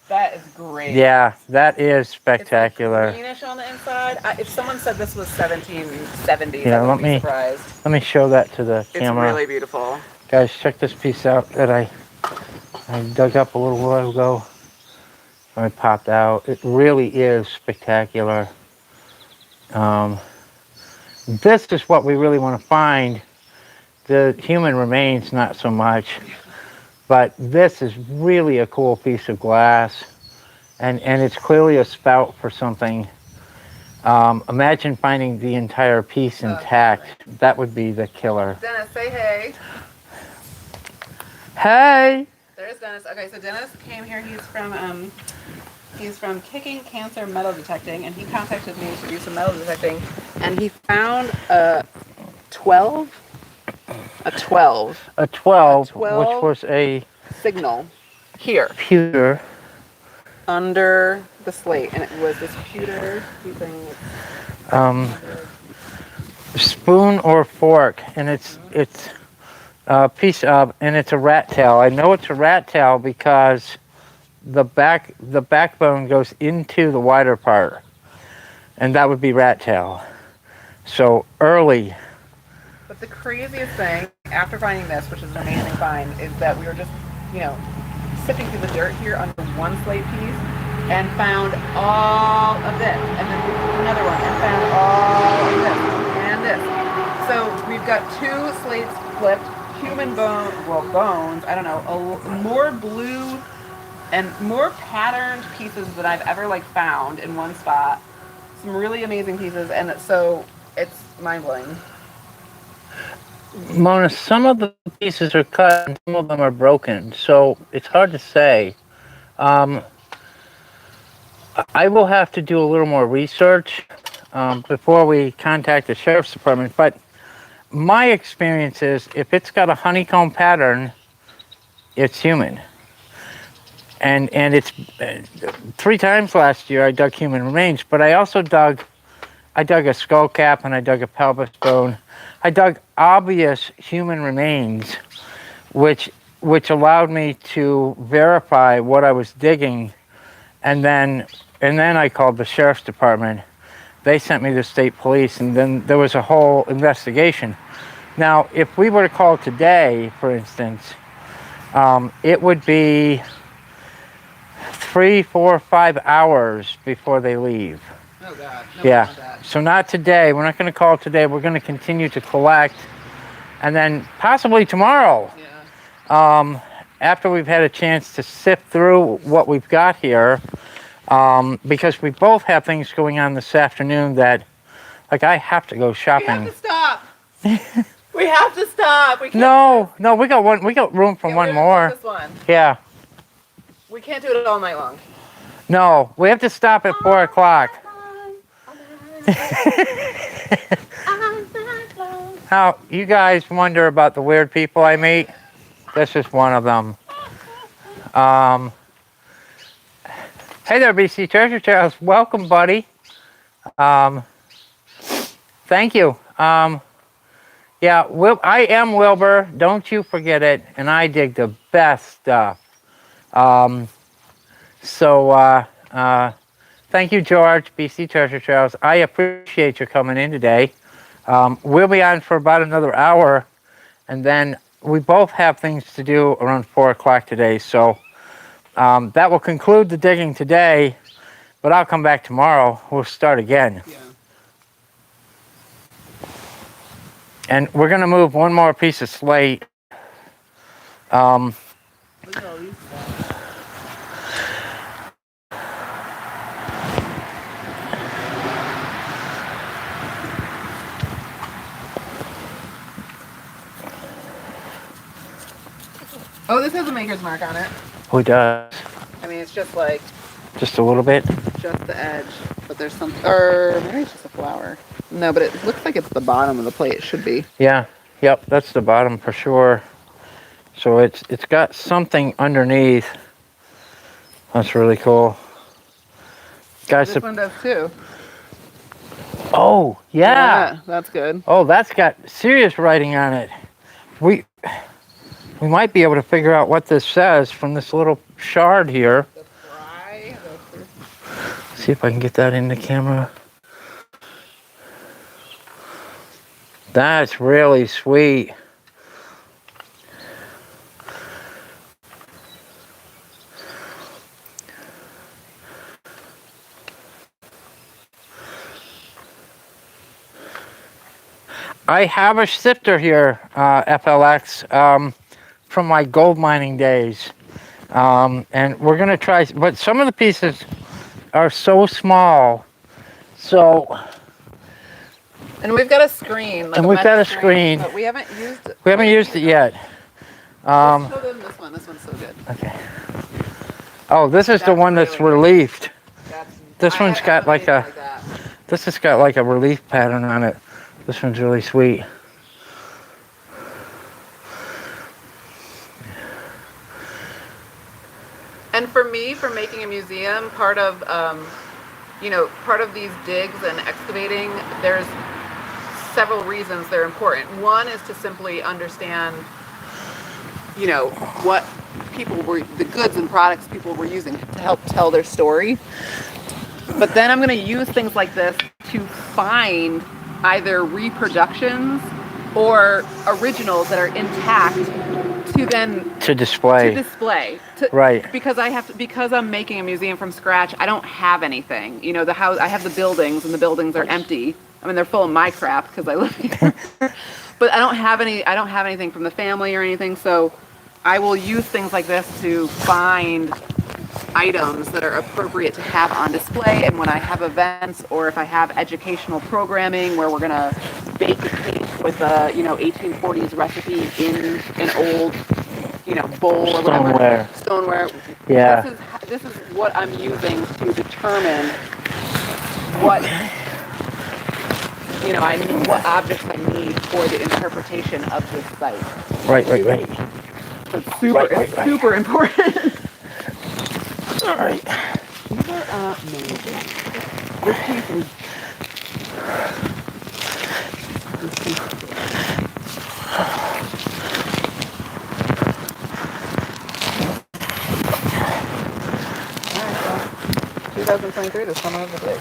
That is great. Yeah, that is spectacular. It's like greenish on the inside. If someone said this was 1770s, Yeah, I wouldn't be surprised. Let me show that to the It's camera. really beautiful. Guys, check this piece out that I dug up a little while ago. I popped out. It really is spectacular. This is what we really want to find. The human remains, not so much. But this is really a cool piece of glass. And it's clearly a spout for something. Imagine finding the entire piece intact. That would be the killer. Dennis, say hey. Hey! There's Dennis. Okay, so Dennis came here. He's from Kicking Cancer Metal Detecting, and he contacted me to do some metal detecting, and he found a 12, which was a signal here pewter. under the slate, and it was this pewter thing. Spoon or fork, and it's a piece of, and it's a rat tail. I know it's a rat tail because the backbone goes into the wider part, and that would be rat tail. So early. But the craziest thing, after finding this, which is an amazing find, is that we were just, sifting through the dirt here under one slate piece and found all of this. And then we found another one and found all of this and this. So we've got two slates flipped, human bones, I don't know, more blue and more patterned pieces that I've ever found in one spot. Some really amazing pieces, and so it's mind-blowing. Mona, some of the pieces are cut and some of them are broken, so it's hard to say. I will have to do a little more research before we contact the sheriff's department, but my experience is if it's got a honeycomb pattern, it's human. And it's 3 times last year I dug human remains, but I also dug a skull cap and I dug a pelvis bone. I dug obvious human remains, which allowed me to verify what I was digging, and then I called the sheriff's department. They sent me to state police, and then there was a whole investigation. Now, if we were to call today, for instance, it would be 3, 4, 5 hours before they leave. Oh God. Yeah. So not today. We're not going to call today. We're going to continue to collect, and then possibly tomorrow. Yeah. After we've had a chance to sift through what we've got here, because we both have things going on this afternoon that, like, I have to go We shopping. have to stop. We have to stop. We can't. No, we got one. We got room for one more. This one. Yeah. We can't do it all night long. No, we have to stop at 4 o'clock. Now, you guys wonder about the weird people I meet? This is one of them. Hey there, BC Treasure Trails. Welcome, buddy. Thank you. Yeah, I am Wilbur. Don't you forget it. And I dig the best stuff. Thank you, George, BC Treasure Trails. I appreciate you coming in today. We'll be on for about another hour, and then we both have things to do around 4 o'clock today. So that will conclude the digging today, but I'll come back tomorrow. We'll start again. Yeah. And we're going to move one more piece of slate. Look at all these guys. Oh, this has a maker's mark on it. Who does? I mean, it's just like, Just a little bit? just the edge. But there's some, or maybe it's just a flower. No, but it looks like it's the bottom of the plate. It should be. Yeah. Yep, that's the bottom for sure. So it's got something underneath. That's really cool. Guys, This one does too. oh, yeah. That's good. Oh, that's got serious writing on it. We might be able to figure out what this says from this little shard here. The fry. See if I can get that in the camera. That's really sweet. I have a sifter here, FLX, from my gold mining days. And we're going to try, but some of the pieces are so small. So, And we've got a screen. Like And we've got a screen. But we haven't used it. we haven't used it yet. Let's show them this one. This one's so good. Okay. Oh, this is the That's one that's really reliefed. That's, This one's got like a, this has got like a relief pattern on it. This one's really sweet. And for me, for making a museum, part of part of these digs and excavating, there's several reasons they're important. One is to simply understand, what the goods and products people were using to help tell their story. But then I'm going to use things like this to find either reproductions or originals that are intact to then To display. Right. Because I'm making a museum from scratch. I don't have anything. The house, I have the buildings, and the buildings are empty. I mean, they're full of my crap because I live here. But I don't have anything from the family or anything. So I will use things like this to find items that are appropriate to have on display. And when I have events, or if I have educational programming where we're gonna bake a cake with a 1840s recipe in an old bowl or whatever. Stoneware. Yeah. This is what I'm using to determine what I need, what objects I need for the interpretation of this site. Right. So it's super important. All right. These are amazing. This piece is. Alright, so 2023, the summer of the day.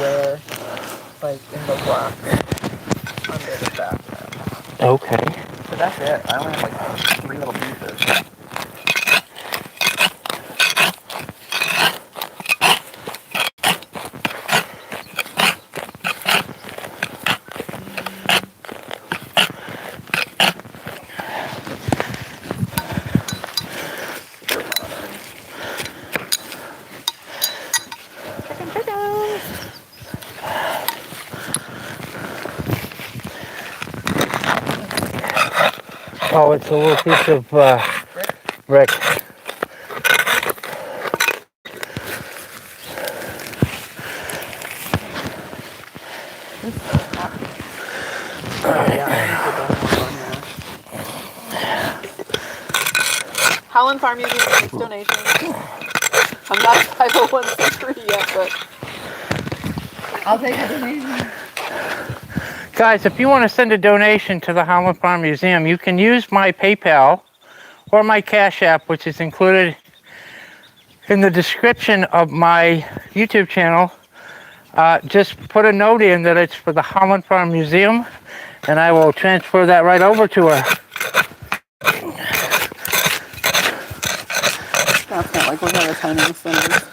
there, like in the block under the bathroom. Okay. So that's it. I only have like 3 little pieces. Oh, it's a little piece of brick. Howland Farm Museum takes donations. I'm not a 501c3 yet, but I'll take a donation. Guys, if you want to send a donation to the Howland Farm Museum, you can use my PayPal or my Cash App, which is included in the description of my YouTube channel. Just put a note in that it's for the Howland Farm Museum, and I will transfer that right over to her. that's not like, look how tiny this thing is.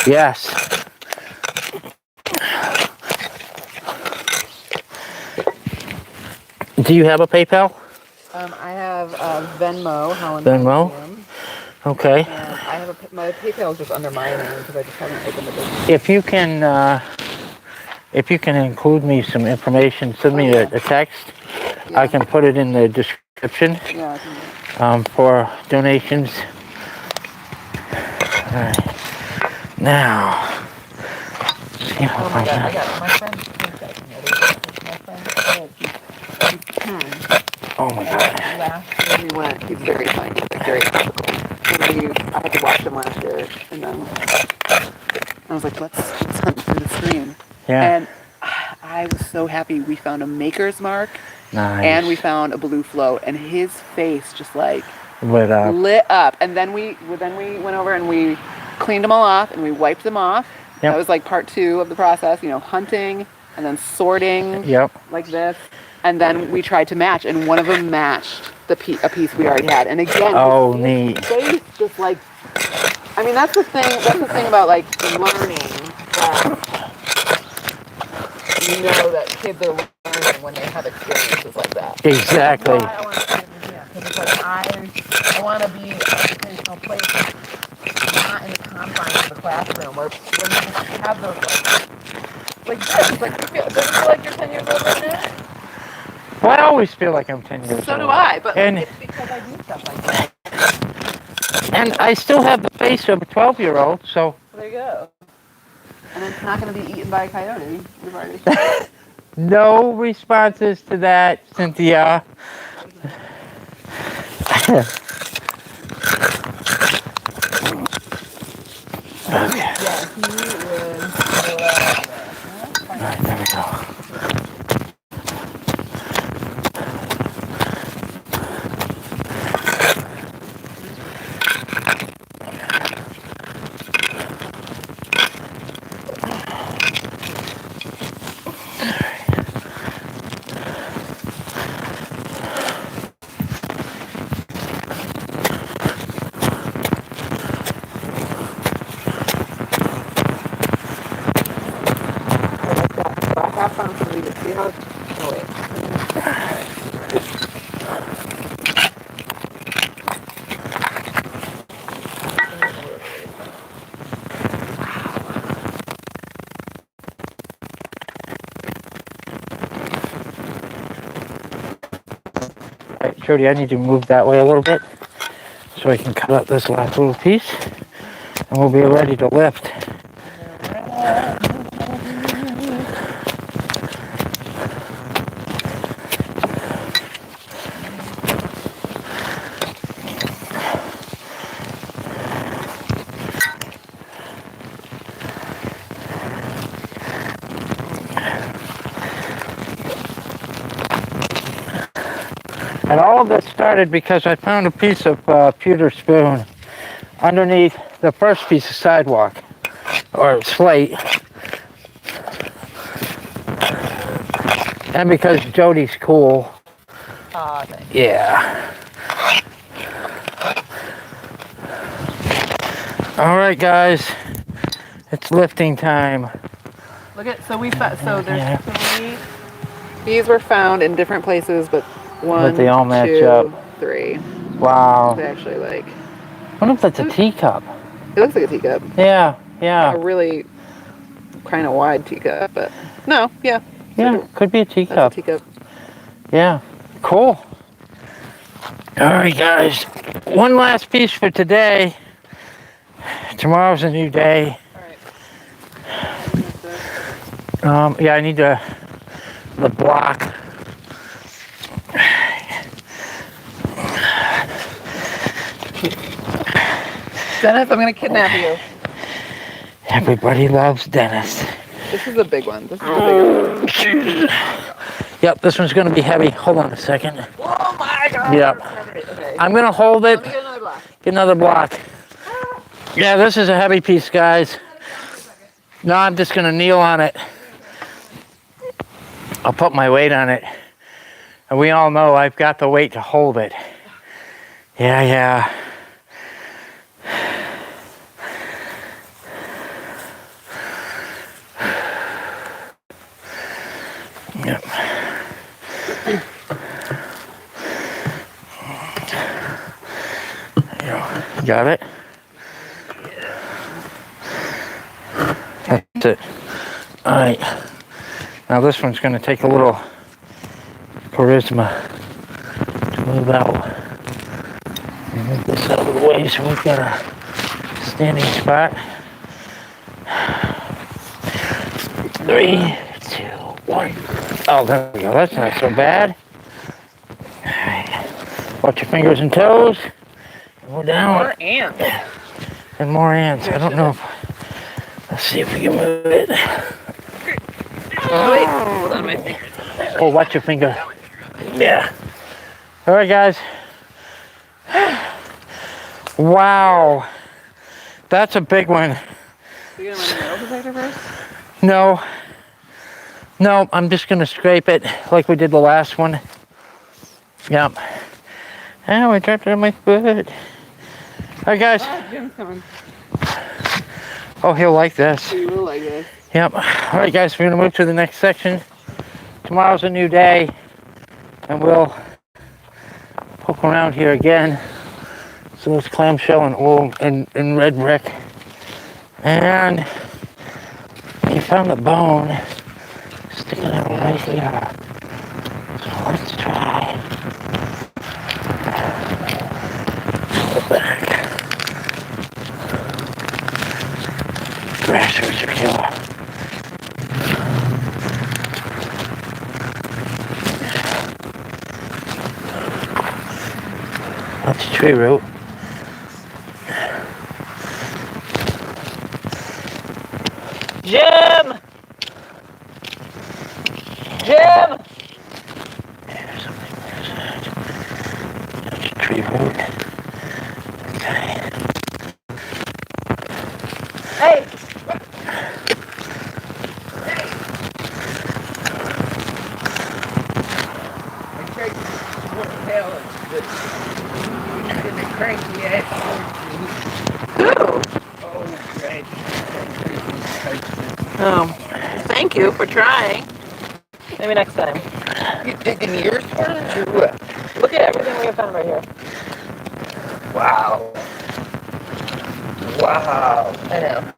Yes. Do you have a PayPal? I have Venmo, Howland Venmo? Museum. Okay. And I have my PayPal is just under my name because I just haven't opened the business. If you can include me some information, send me a text. Yeah. I can put it in the description Yeah, I can for donations. All right. Now, see if Oh I my god, I can- got my friend. My friend said he's 10. Oh my God. Last year we went. He's very tiny, like very tropical. And I had to watch him last year, and then I was like, let's hunt through the screen. Yeah. And I was so happy. We found a Maker's Mark, Nice. and we found a blue float, and his face just like Lit up. lit up. And then we went over and we cleaned them all off, and we wiped them off. Yep. That was like part 2 of the process. You know, hunting and then sorting. Yep. Like this. And then we tried to match, and one of them matched a piece we already had. And again, Oh, his neat. face just like, I mean, that's the thing about like learning, that you know that kids are learning when they have experiences like that. Exactly. That's why I want to be in the museum, because it's like I want to be an educational place, not in the confines of the classroom, where when you just have those like this, like does it feel like you're 10 years old right now? Well, I always feel like I'm 10 years old. So do I, but And- it's because I do stuff like that. And I still have the face of a 12-year-old, so There you go. And it's not going to be eaten by a coyote. We've already. no responses to that, Cynthia. Okay. Yeah, he would. All right, there we go. I have found somebody to see how. Oh wait. All right, Jody, I need to move that way a little bit so I can cut out this last little piece, and we'll be ready to lift. And all of this started because I found a piece of pewter spoon underneath the first piece of sidewalk, or slate. And because Jody's cool. Aw, thanks. Yeah. All right, guys. It's lifting time. Look at, so we found, so there's 3. These were found in different places, but 1, they all match 2, up. 3. Wow. They actually like. I wonder if that's a teacup. It looks like a teacup. Yeah, yeah. A really kind of wide teacup, but no, yeah. Yeah, could be a teacup. That's a teacup. Yeah, cool. All right, guys. One last piece for today. Tomorrow's a new day. All right. Yeah, I need the block. Dennis, I'm gonna kidnap you. Everybody loves Dennis. This is a big one. This is a big one. Yep, this one's gonna be heavy. Hold on a second. Oh my god. Yep. Okay. I'm gonna hold it. Let me get another block. Get another block. Yeah, this is a heavy piece, guys. Now I'm just gonna kneel on it. I'll put my weight on it. And we all know I've got the weight to hold it. Yeah, yeah. Yep. Got it? That's it. All right. Now this one's going to take a little charisma to move out. Move this out of the way so we've got a standing spot. 3, 2, 1. Oh, there we go. That's not so bad. All right. Watch your fingers and toes. Go down. More ants. And more ants. I don't know if... Let's see if we can move it. Oh, wait. Hold on, my fingers. Oh, watch your finger. Yeah. All right, guys. Wow. That's a big one. You gonna run the metal detector first? No. No, I'm just going to scrape it like we did the last one. Yep. Oh, I dropped it on my foot. All right, guys. Oh, Jim's coming. Oh, he'll like this. You will like this. Yep. All right, guys, we're going to move to the next section. Tomorrow's a new day, and we'll poke around here again. So it's clamshell and oil and red brick. And we found the bone sticking out right here. So let's try. Go back. Grassers are killer. That's a tree root. Jim! Jim! There's something. That's a tree root. Okay. Hey! Cranky ass. Oh, right. Thank you for trying. Maybe next time. You digging yours first or what? Look at everything we have found right here. Wow. Wow. I know.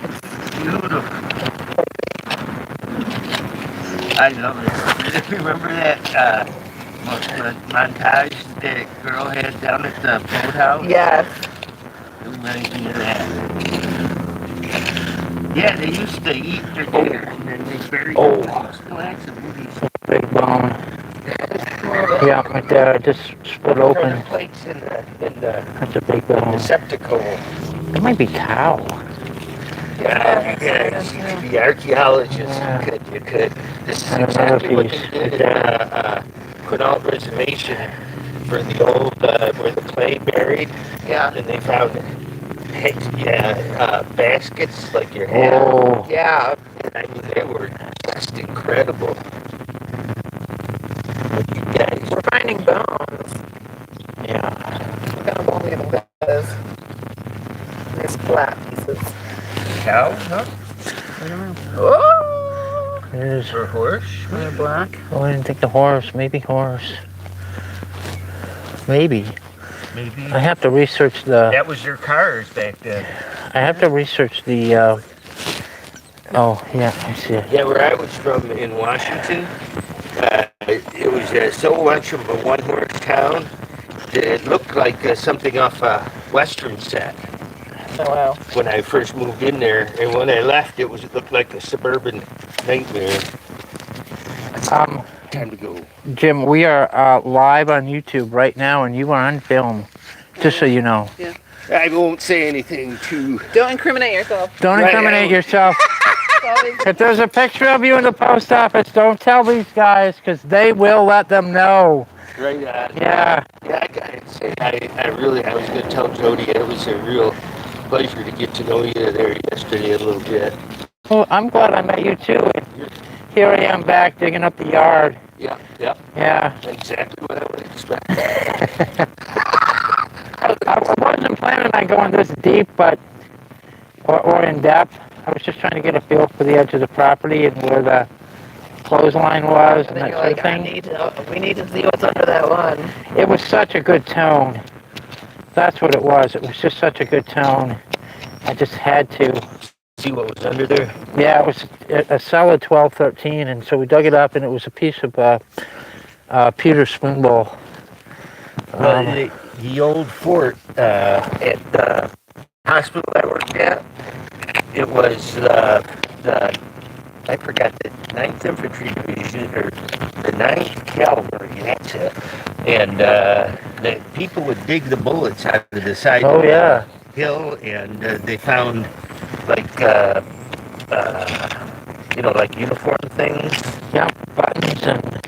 It's beautiful. I love it. Remember that montage that girl had down at the boathouse? Yes. It reminds me of that. Yeah, they used to eat their dinner and then they buried Oh. them. Still have some movies. Big bone. Yeah, right there. It just split Turn open. the plates in the That's a big bone. receptacle. It might be cow. Yeah, you could be archaeologists. Yeah. You could. This is And another exactly what piece they did right at Quinault Reservation for the old, where the clay buried. Yeah. And they found, baskets like your hat. Oh. Yeah. I mean, they were just incredible. There's Or horse? Or black. Oh, I didn't think the horse. Maybe horse. Maybe. Maybe. I have to research the. That was their cars back then. I have to research the. Oh yeah, I see it. Yeah, where I was from in Washington, it was so much of a one-horse town that it looked like something off a Western set. Oh wow. When I first moved in there, and when I left, it looked like a suburban nightmare. Time to go. Jim, we are live on YouTube right now, and you are on film. Just so you know. Yeah. I won't say anything too. Don't incriminate yourself. Don't Right, incriminate yourself. Always. If there's a picture of you in the post office, don't tell these guys, because they will let them know. Right on. Yeah. Yeah, I gotta say, I was gonna tell Jody it was a real pleasure to get to know you there yesterday a little bit. Well, I'm glad I met you too. Here I am back digging up the yard. Yeah. Yeah. Exactly what I would expect. I wasn't planning on going this deep, or in depth. I was just trying to get a feel for the edge of the property and where the clothesline was and that sort of thing. We need to see what's under that one. It was such a good tone. That's what it was. It was just such a good tone. I just had to. See what was under there? Yeah, it was a solid 12-13, and so we dug it up, and it was a piece of Peter Spoon Bowl. The old fort at the hospital I worked at, it was I forgot the 9th Infantry Division, or the 9th Cavalry, that's it. And the people would dig the bullets out of the side Oh, of yeah. the hill, and they found like, like uniform things. Yeah, buttons and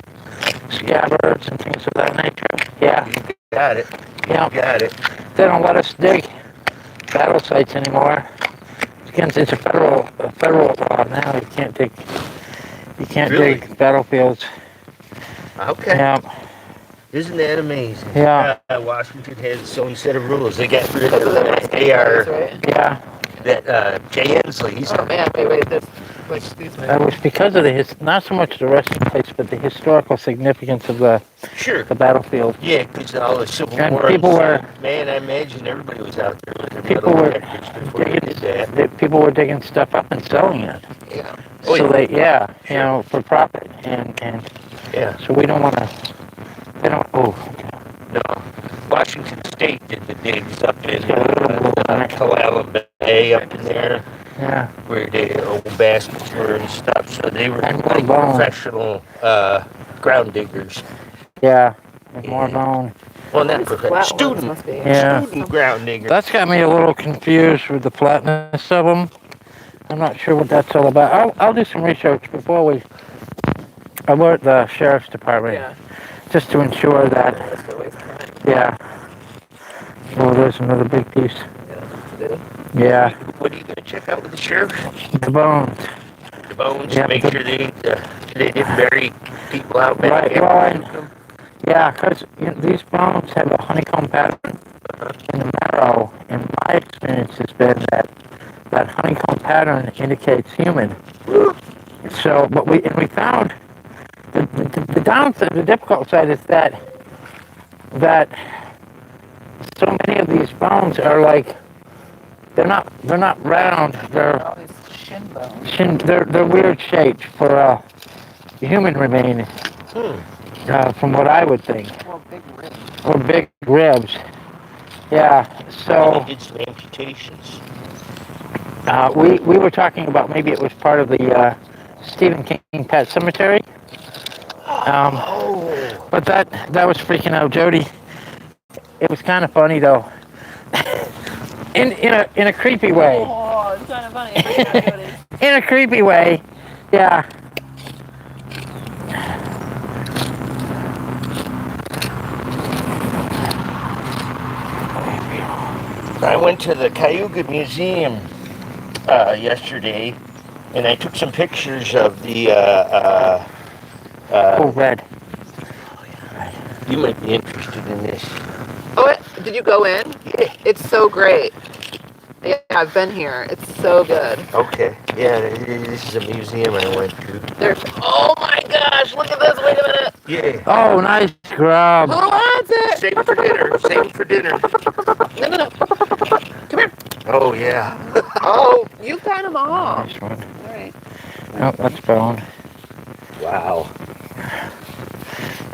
scabbards and things of that nature. Yeah, You got it. yeah. You got it. They don't let us dig battle sites anymore. It's a federal law now. You can't Really? dig battlefields. Okay. Yeah, Isn't that amazing? Yeah. Washington has its own set of rules. They got rid of that AR, Right? yeah. that Jay Ensley's. Oh man, wait, this. Excuse me. That was because of not so much the resting place, but the historical significance of the Sure. battlefield. Yeah, because all the Civil And War. people were- Man, I imagine everybody was out there with their People metal were detectors before they did that. people were digging stuff up and selling it. Yeah. Oh, So yeah. you know, for profit, and Yeah. so we don't want to. They don't. Oh, No. Washington State did the digs up in Yeah, a little blue on it. Tualatin Bay up in there, yeah. where the old baskets were and stuff. So they were And like more bone. professional ground diggers. Yeah, and more bone. Well, not These professional. flat ones Student. must be. Yeah. Student ground diggers. That's got me a little confused with the flatness of them. I'm not sure what that's all about. I'll do some research before we alert the sheriff's department, Yeah. just to ensure that. That's the waste of time. Yeah. Oh, there's another big piece. Yeah. Yeah, What are you going to check out with the sheriff? the bones. The bones, Yeah, make sure they didn't bury people out back Right, there. well, yeah, because these bones have a honeycomb pattern in the marrow, and my experience has been that honeycomb pattern indicates human. So, but we found the downside, the difficult side is that so many of these bones are like they're not round. They're All these shin bones. they're weird shaped for a human remain. From what I would think. Well, big ribs. Or big ribs. Yeah, so They did some amputations. we were talking about maybe it was part of the Stephen King Pet Cemetery. But that was freaking out Jody. It was kind of funny though. in a creepy way. Oh, it's kind of funny. In a creepy way. Yeah. I went to the Cayuga Museum yesterday, and I took some pictures of the. Oh, red. You might be interested in this. Oh, did you go in? It's so great. Yeah, I've been here. It's so good. Okay. Yeah, this is a museum I went to. There's. Oh my gosh! Look at this. Wait a minute. Yeah. Oh, nice grab. Who wants it? Save it for dinner. Save it for dinner. No, no, no. Come here. Oh, yeah. Oh, you've got them all. Nice one. All right. Oh, that's bone. Wow.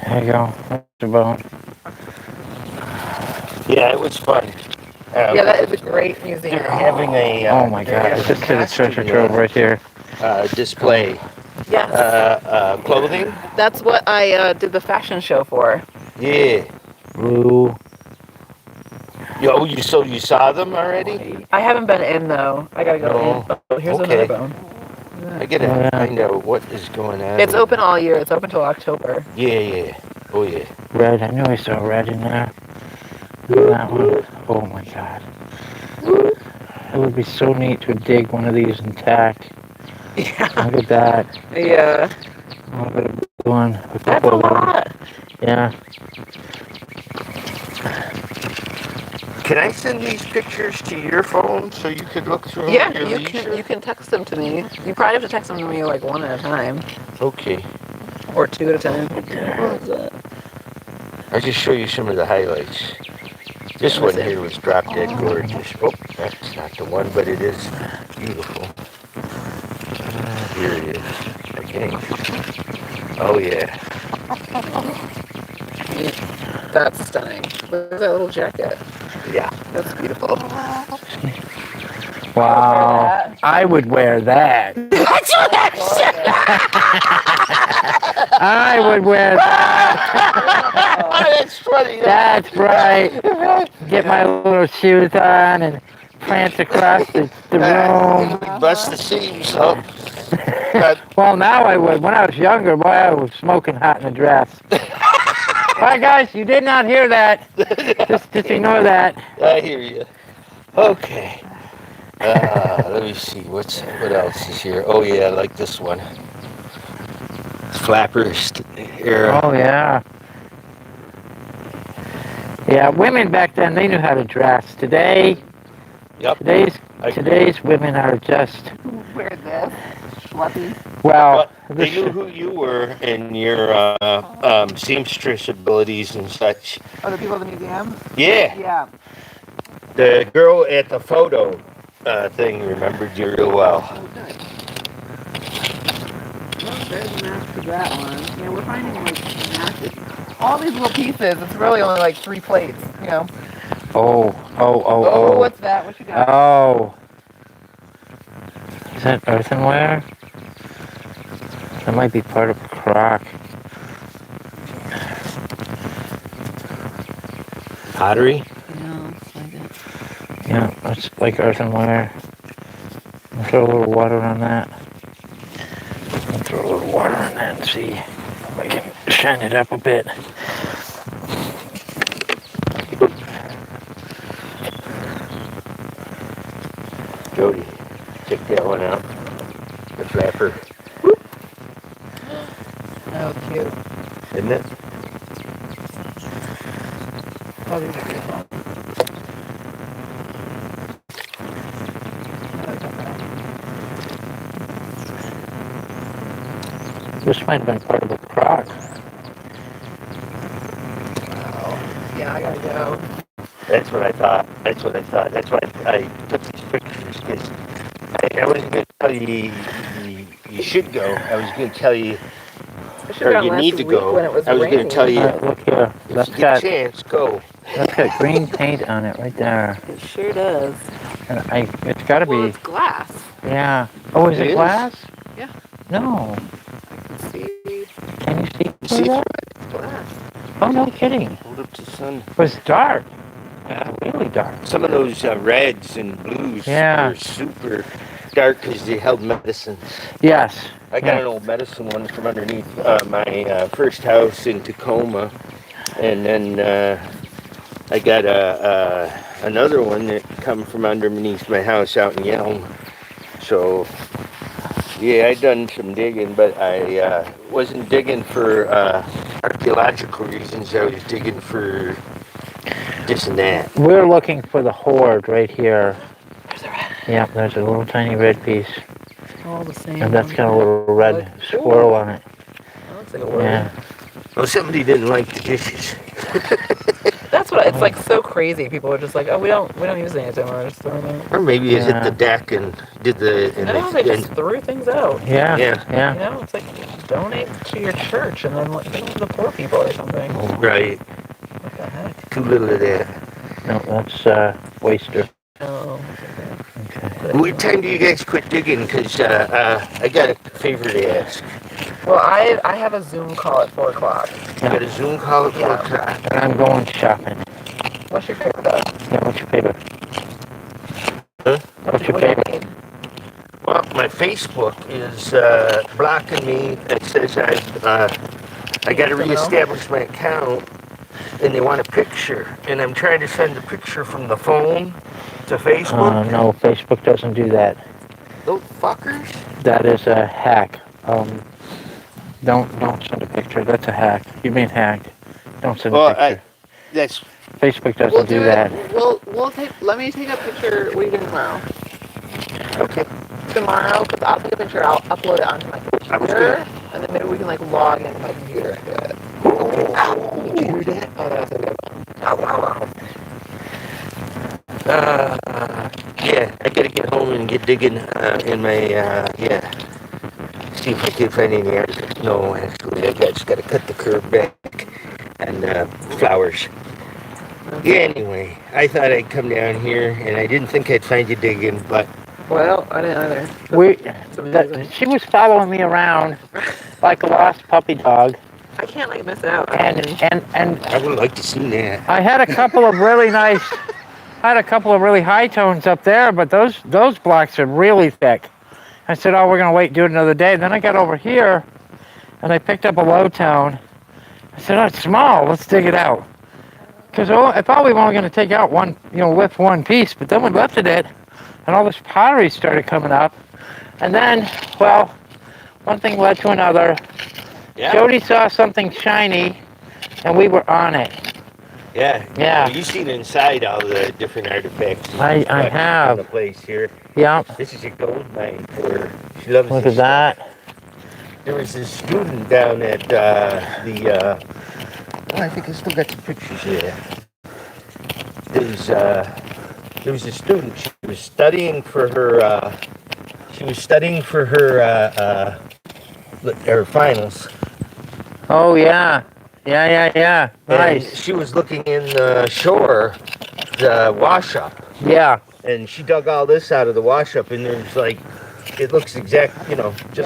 There you go. That's a bone. Yeah, it was fun. Yeah, that is a great museum. They're having a. Oh my they're God! I having just hit a treasure costume, trove right here. display. Yes. Clothing. That's what I did the fashion show for. Yeah. Ooh. Yo, you saw them already? I haven't been in though. I gotta go No. in. Oh, here's Okay. another bone. I gotta Yeah. find out what is going on. It's open all year. It's open till October. Yeah, yeah. Oh, yeah. Red. I knew I saw red in there. Look at that one. Oh my God. It would be so neat to dig one of these intact. Yeah. Look at that. Yeah. Look at a blue one. A That's a couple of them. lot. Yeah. Can I send these pictures to your phone so you could look through them Yeah, at your you leisure? can text them to me. You probably have to text them to me like one at a time Okay. or two at a time. I'll just show you some of the highlights. This one here was drop dead gorgeous. Oh, that's not the one, but it is beautiful. Here it is. I think. Oh, yeah. That's stunning. Look at that little jacket. Yeah. That's beautiful. Wow. I would wear that. That's what I I would wear that. That's funny. That's right. Get my little shoes on and prance across the room. Bust the seams up. Well, now I would. When I was younger, boy, I was smoking hot in the dress. All right, guys, you did not hear that. Just ignore that. I hear you. Okay. Let me see. What else is here? Oh, yeah, I like this one. Flappers era. Oh, yeah. Yeah, women back then, they knew how to dress. Today, Yep. today's women are just, wear this. Schleppy. well, But they knew who you were and your seamstress abilities and such. Oh, the people at the museum? Yeah. Yeah. The girl at the photo thing remembered you real well. Oh, good. Well, there's a match to that one. Yeah, we're finding like matches. All these little pieces, it's really only like 3 plates, you know. oh. Oh, what's that? What you got? Oh. Is that earthenware? That might be part of a crock. Pottery? No, it's like it. Yeah, it's like earthenware. I'll throw a little water on that. I'll throw a little water on that and see if I can shine it up a bit. Jody, check that one out. The flapper, Oh, cute. isn't it? Oh, these are beautiful. This might have been part of a crock. Yeah, I gotta go. That's what I thought. That's why I took these pictures, because I wasn't going to tell you you should go. I was going to tell you, I should or have you gone need last to week go. when it was I was going raining. to tell you, Look here. if That's you get a got, chance, go. that's got green paint on it right there. It sure does. And it's got to Well, be, it's glass. yeah. Oh, is It it is? glass? Yeah. No. See? Can you see See through that? Glass. Oh, no kidding. Hold up to the sun. It was dark. Really dark. Some of those reds and blues Yeah. were super dark because they held medicines. Yes. I got Yeah. an old medicine one from underneath my first house in Tacoma, and then I got another one that come from underneath my house out in Yelm. So yeah, I done some digging, but I wasn't digging for archaeological reasons. I was digging for this and that. We're looking for the hoard right here. Yep, there's a little tiny red piece. All the same. And that's one. got a little red Like, squirrel on it. That looks like a word. Yeah. Well, somebody didn't like the dishes. That's what it's like. So crazy. People are just like, oh, we don't use it anymore. Just throwing it out. Or maybe it hit the deck and did the... And No, they just threw things out. Yeah. Yeah. Yeah. You know, it's like donate to your church and then give them to the poor people or something. Right. What the heck? Too little of that. No, that's waster. Oh. Okay. What time do you guys quit digging? Because I got a favor to ask. Well, I have a Zoom call at 4 o'clock. You got a Zoom call at 4 o'clock? And I'm going shopping. What's your favorite dog? Yeah, what's your favorite? Huh? What's your What do you favorite? need? Well, my Facebook is blocking me. It says I got to reestablish my account, and they want a picture. And I'm trying to send a picture from the phone to Facebook. No, Facebook doesn't do that. Those fuckers. That is a hack. Don't send a picture. That's a hack. You're being hacked. Don't send a picture. That's Facebook doesn't do that. Let me take a picture. What are you doing tomorrow? okay. Tomorrow, because I'll take a picture. I'll upload it onto my computer, and then maybe we can like log into my computer and do it. Did you hear that? Oh, that's a good one. Yeah, I gotta get home and get digging in my see if I can find any areas. No, actually, I just gotta cut the curb back and flowers. Yeah, anyway, I thought I'd come down here, and I didn't think I'd find you digging, but Well, I didn't either. She was following me around like a lost puppy dog, I can't like miss out. and I would like to see that. I had a couple of really nice, really high tones up there, but those blocks are really thick. I said, oh, we're gonna wait, do it another day. Then I got over here, and I picked up a low tone. I said, oh, it's small. Let's dig it out. Because I thought we were only gonna take out one, lift one piece, but then we lifted it, and all this pottery started coming up. And then, well, one thing led to another. Yeah. Jody saw something shiny, and we were on it. Yeah. Yeah. Well, you've seen inside all the different artifacts. I have. In the place here. Yeah. This is a gold mine for. She loves Look this at that. stuff. There was this student down at I think I still got some pictures there. There was a student. She was studying for her. Her finals. Oh yeah. Yeah. And Nice. she was looking in the shore, the wash up, Yeah. and she dug all this out of the wash up, and there's like, it looks just Yeah,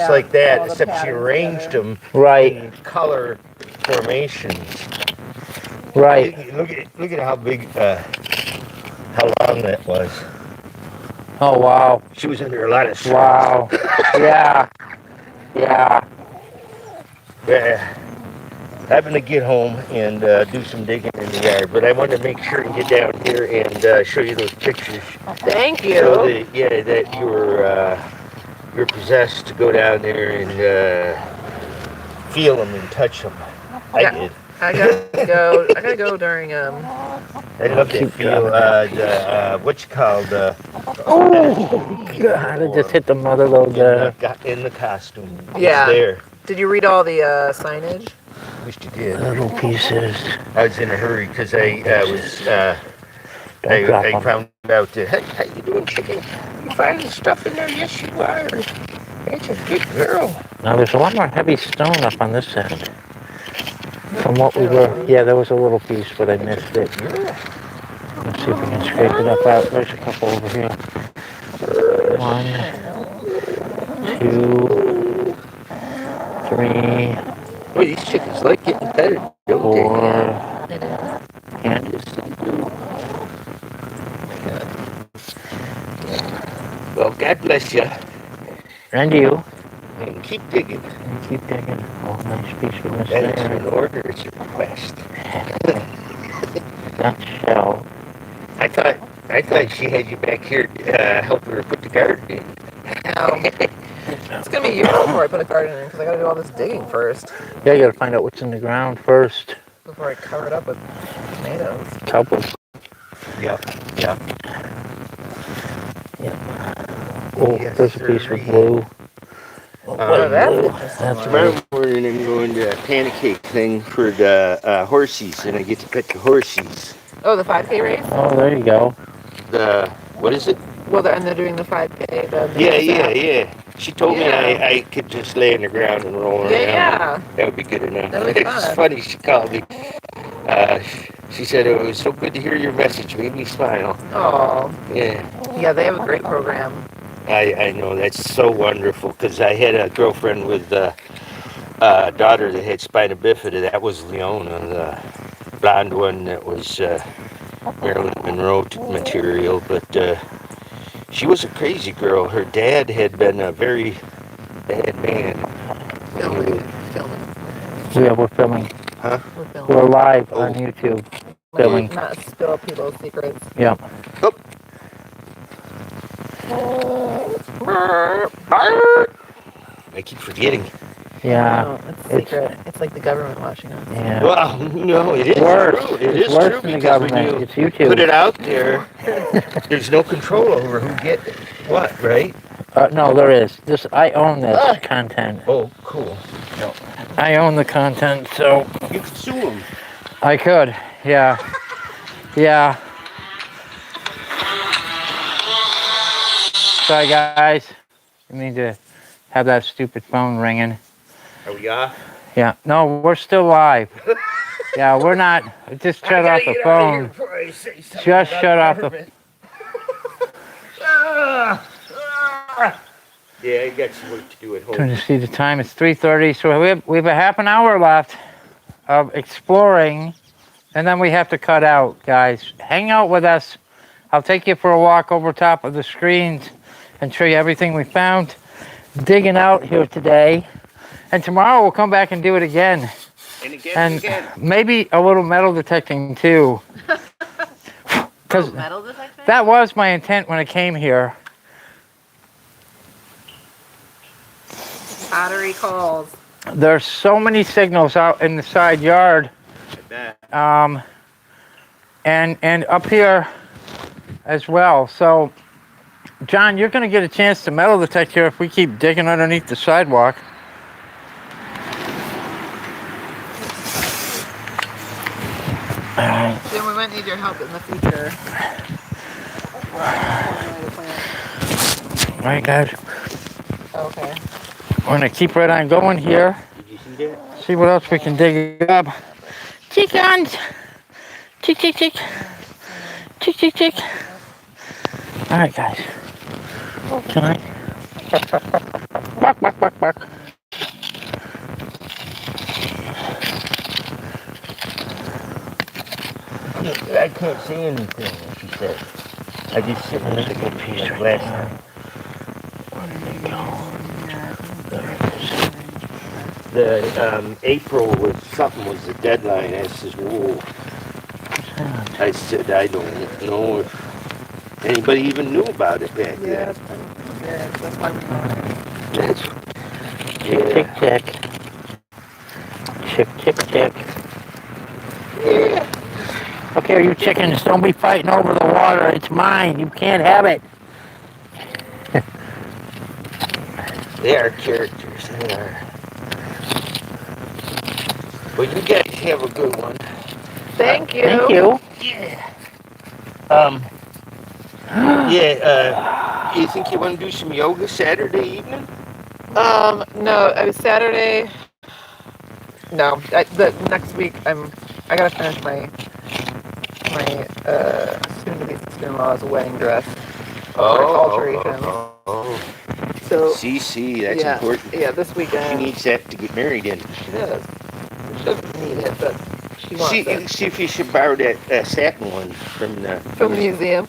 like that, all the except she patterns arranged together. them Right. in color formations. Right. Look at how big, how long that was. Oh wow. She was under a lot of stress. Wow. Yeah. Yeah. Yeah. I'm gonna get home and do some digging in the yard, but I wanted to make sure and get down here and show you those pictures. Thank you. So that you're possessed to go down there and feel them and touch them. I did. I gotta go during I love that feel. What you call the Oh God! I just hit the mother load there. in the costume. Yeah. It's there. Did you read all the signage? Wish you did. Little pieces. I was in a hurry because I Don't drop I 'em. found out. Hey, how you doing, chicken? You finding stuff in there? Yes, you are. That's a good girl. Now there's a lot more heavy stone up on this end. From what we were, yeah, there was a little piece, but I missed it. Yeah. Let's see if we can scrape it up out. There's a couple over here. 1, 2, 3, Boy, these chickens like getting petted, don't 4, they? and Well, God bless you. you. And keep digging. And keep digging. Oh, nice piece from this That's there. an order. It's a request. That shell. I thought she had you back here help her put the garden in. It's gonna be years before I put a garden in because I gotta do all this digging first Yeah, you gotta find out what's in the ground first. before I cover it up with tomatoes. Couple. Yeah. Oh, Yes, there's a piece sirree. of blue. Oh, that's Blue. interesting. That's Tomorrow right. morning I'm going to a pancake thing for the horsies, and I get to pet the horsies. Oh, the 5K race? Oh, there you go. The what is it? Well, they're doing the 5K. Yeah. She told me Yeah. I could just lay on the ground and roll around. Yeah. That would be good enough. That would be It's fun. funny. She called me. She said it was so good to hear your message. Made me smile. Oh, Yeah. yeah, they have a great program. I know that's so wonderful because I had a girlfriend with a daughter that had spina bifida. That was Leona, the blonde one that was Marilyn Monroe material. But she was a crazy girl. Her dad had been a very bad man. Filming. Yeah, we're filming. Huh? We're filming. We're live on Oh. YouTube. Like, Filming. not spill people's secrets. Yeah. Oh. I keep forgetting. Yeah. No, it's secret. It's like the government watching us. Yeah. Well, no, it is Worse. true. It It's is worse true than the because when government. you It's YouTube. put it out there, there's no control over who gets what, right? No, there is. I own this content. Oh, cool. I own the content, so You could sue them. I could. Yeah. Yeah. Sorry, guys. I need to have that stupid phone ringing. Are we off? Yeah. No, we're still live. Yeah, we're not. Just shut off the phone. Just shut off the. Yeah, I got some work to do at Trying home. to see the time. It's 3:30, so we have a half an hour left of exploring, and then we have to cut out, guys. Hang out with us. I'll take you for a walk over top of the screens and show you everything we found digging out here today. And tomorrow we'll come back and do it again. And again, And maybe a little metal detecting too. Because Metal detecting? that was my intent when I came here. Pottery calls. There's so many signals out in the side yard. And up here as well. So, John, you're going to get a chance to metal detect here if we keep digging underneath the sidewalk. All right. Jim, we might need your help in the future. All right, guys. Okay. We're going to keep right on going here. Did you see that? See what else we can dig up. Chickens! Chick, chick, chick. Chick, chick, chick. All right, guys. Can I? Bark, bark, bark, bark. I can't see anything, she said. I just sit in the good piece like last time. The April was something was the deadline. I says, whoa. I said, I don't know if anybody even knew about it back then. That's why That's, Chick, chick, chick. Chick, chick, chick. Okay, you chickens, don't be fighting over the water. It's mine. You can't have it. they are characters. They are. Well, you guys have a good one. Thank you. Thank you. Yeah. You think you want to do some yoga Saturday evening? No, it was Saturday. No, the next week I gotta finish my soon-to-be sister-in-law's wedding dress. Alterations. So CC, that's yeah, important. yeah, this She weekend needs that to get married in. she does. She doesn't need it, but she wants it. See if you should borrow that satin one from the From the museum.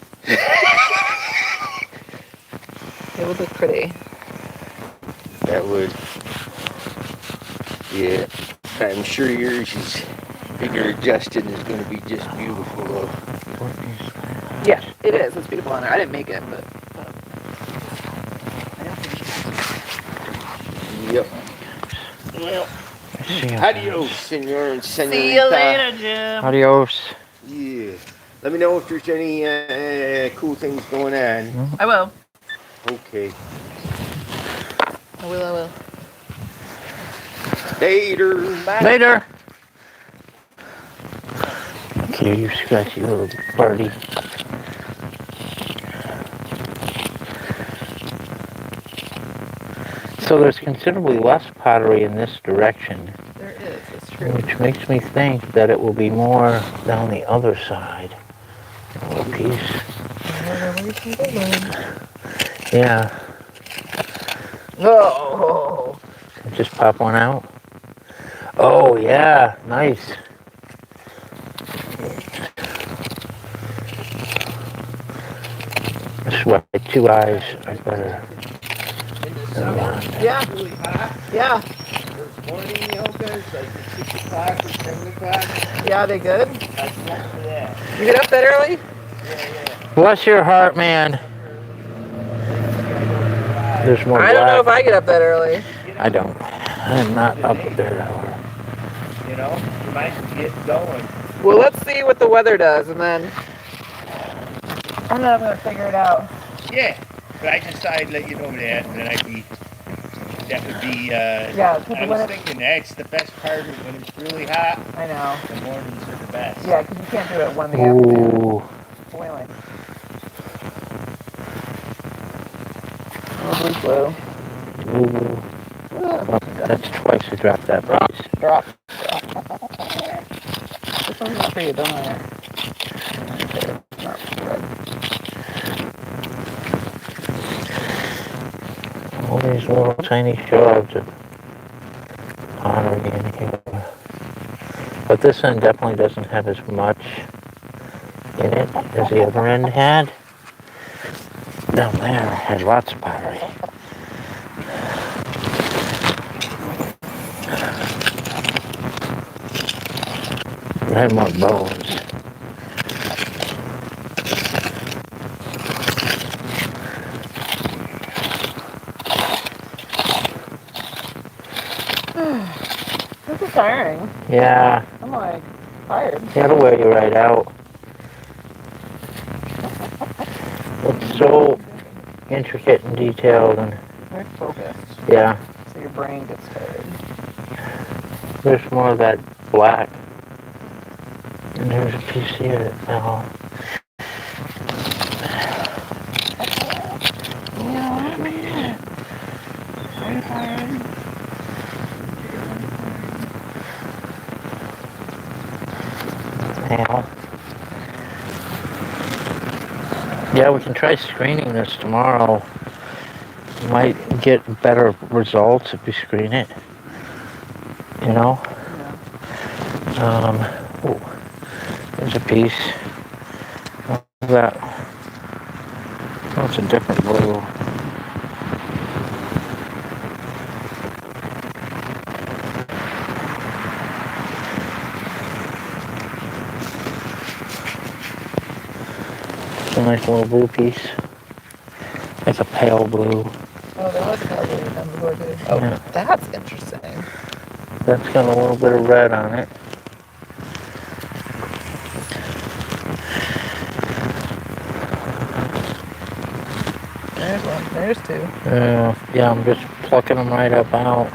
It would look pretty. That would. Yeah, I'm sure yours is figure adjusted and is going to be just beautiful though. Yeah, it is. It's beautiful on there. I didn't make it, but. Yep. Well, adios, senor and senorita. See you later, Jim. Adios. Yeah. Let me know if there's any cool things going on. I will. Okay. I will. Later. Bye. Later. Okay, you scratchy little birdie. So there's considerably less pottery in this direction, There is. It's true. which makes me think that it will be more down the other side. A little piece. Yeah. Oh. Just pop one out. Oh, yeah. Nice. That's why 2 eyes are better than one. Yeah. Yeah. There's morning yogas, like 6 o'clock or 7 o'clock. Yeah, they good? I slept for that. You get up that early? Bless your heart, man. There's more I don't know if black. I get up that early. I don't. I'm not up at that hour. You know, you might get going. Well, let's see what the weather does, and then I'm gonna figure it out. Yeah, but I just thought I'd let you know that, and then that would be, Yeah, because I was thinking that's the best part of it when it's really hot. I know. The mornings are the best. Yeah, because you can't do it at 1 in the afternoon. Ooh. Boiling. Oh, blue. Ooh. Oh, that's twice I dropped that price. Drop. This one's not for you, don't I? Not red. All these little tiny shards of pottery in here. But this end definitely doesn't have as much in it as the other end had. Down there had lots of pottery. It had more bones. This is tiring. Yeah, I'm like tired. it'll wear you right out. It's so intricate and detailed, and Very focused. yeah, So your brain gets tired. there's more of that black. And there's a piece here now. Very tired. Now. Yeah, we can try screening this tomorrow. You might get better results if you screen it. You know? Ooh, there's a piece. That. Oh, it's a different blue. It's a nice little blue piece. It's a pale blue. Oh, there was a color down before too. Oh, Yeah. that's interesting. That's got a little bit of red on it. There's one. There's two. Yeah, I'm just plucking them right up out.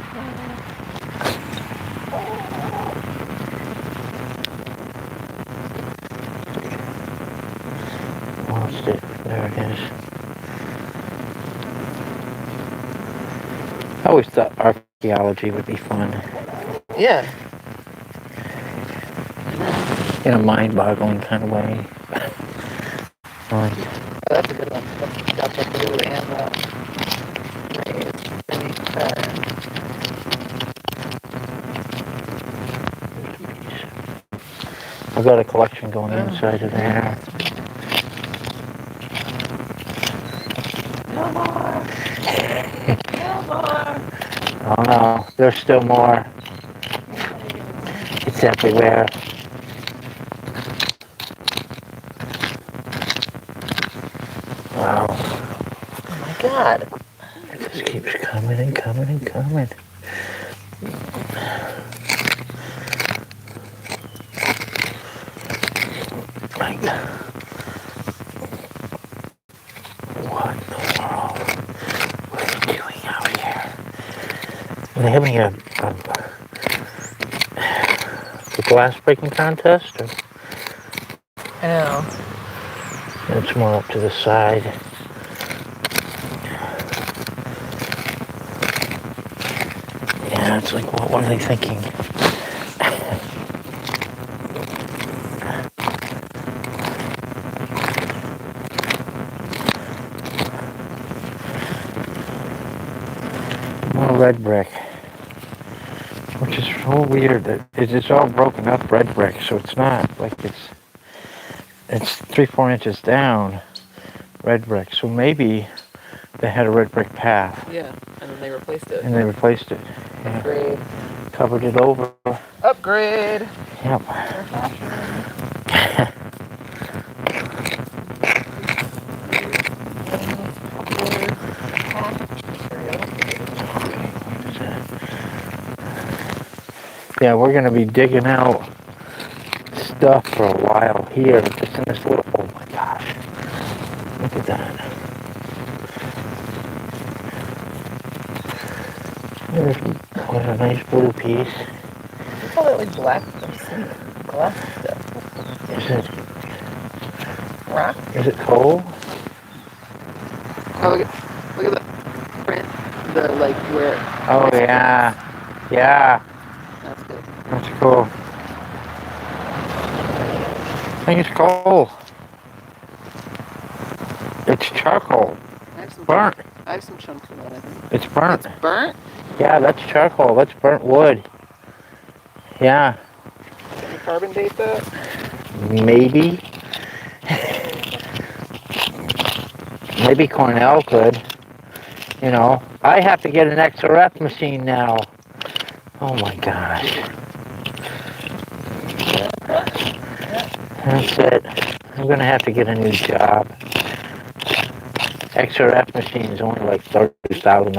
Lost it. There it is. I always thought archaeology would be fun. Yeah. In a mind-boggling kind of way. Like, Oh, that's a good one. That's the blue and the beneath pattern. I've got a collection going inside of there. No more. No more. Oh no, there's still more. It's everywhere. Wow. Oh my God. It just keeps coming and coming and coming. Like, what in the world? they having a glass breaking contest? Or? I know. It's more up to the side. Yeah, it's like, what are they thinking? More red brick. Which is so weird that it's all broken up red brick, so it's not like it's 3-4 inches down red brick. So maybe they had a red brick path. Yeah, and then they replaced it. And they replaced it. Yeah. Upgrade. Covered it over. Upgrade. Yep. Yeah, we're gonna be digging out stuff for a while here, just in this little, oh my gosh. Look at that. There's a nice blue piece. What's all that like black stuff? Rock? Is it coal? Oh, look at the print. The like where. Oh yeah. Yeah. That's good. That's cool. I think it's coal. It's charcoal. I have some Burnt. I have some chunks of that, I think. It's burnt. It's burnt? Yeah, that's charcoal. That's burnt wood. Yeah. Can you carbon date that? Maybe. Maybe Cornell could. You know, I have to get an XRF machine now. Oh my gosh. That's it. I'm gonna have to get a new job. XRF machine is only like $30,000.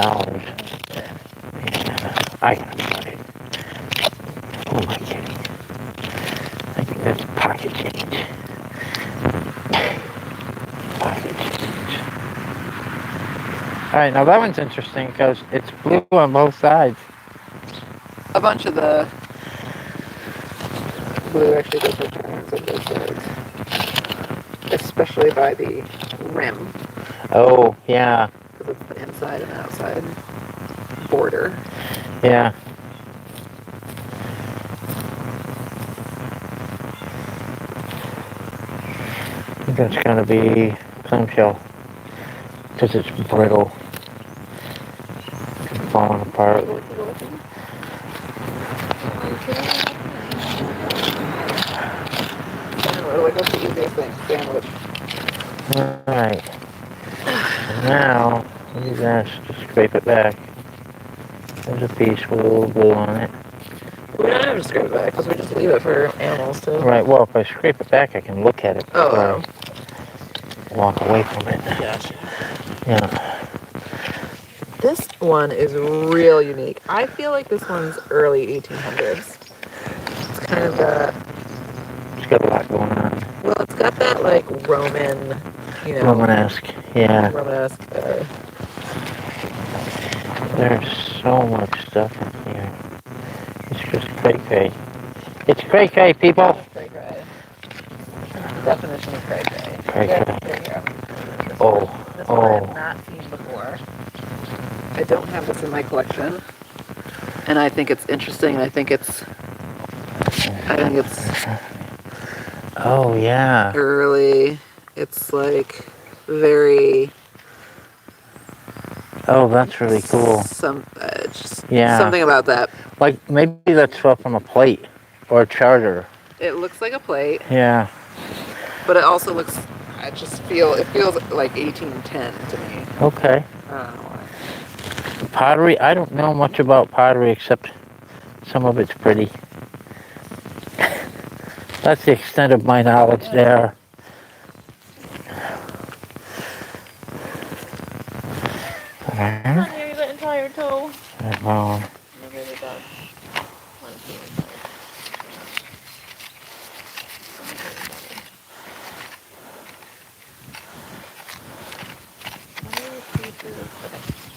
I gotta buy it. Who am I kidding? I think that's pocket change. Pocket change. Alright, now that one's interesting because it's blue on both sides. A bunch of the blue actually goes returns on both sides. Especially by the rim. Oh, yeah. Because it's the inside and outside border. Yeah. I think that's gonna be clamshell. Because it's brittle. It's falling apart. Like, what's the easiest thing? Sandwich. Alright. Now, use that to scrape it back. There's a piece with a little glue on it. We don't have to scrape it back because we just leave it for animals to. Right, well, if I scrape it back, I can look at it before Oh. I walk away from it. Gotcha. Yeah. This one is real unique. I feel like this one's early 1800s. It's kind of that. It's got a lot going on. Well, it's got that like Roman, you know. Romanesque, yeah. Romanesque. There's so much stuff in here. It's just cray-cray. It's cray-cray, people! Cray-cray. Definition of cray-cray. Cray-cray. There you go. Oh, This one I have not seen before. I don't have this in my collection. And I think it's interesting. I think it's Oh, yeah. early. It's like very. Oh, that's really cool. Just Yeah. something about that. Like, maybe that's from a plate or a charger. It looks like a plate, Yeah. but it also looks. It feels like 1810 to me. Okay. I don't know why. Pottery, I don't know much about pottery except some of it's pretty. That's the extent of my knowledge there. Here, you got entire toe. Well, Never really got one piece.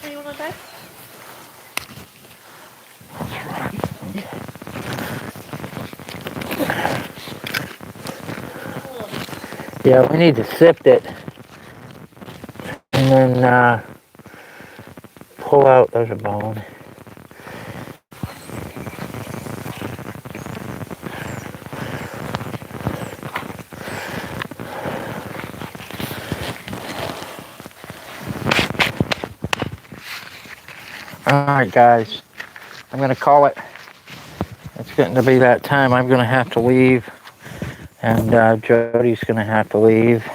Okay. You want to try? Yeah, we need to sift it and then pull out. There's a bone. All right, guys. I'm gonna call it. It's getting to be that time. I'm gonna have to leave, and Jody's gonna have to leave.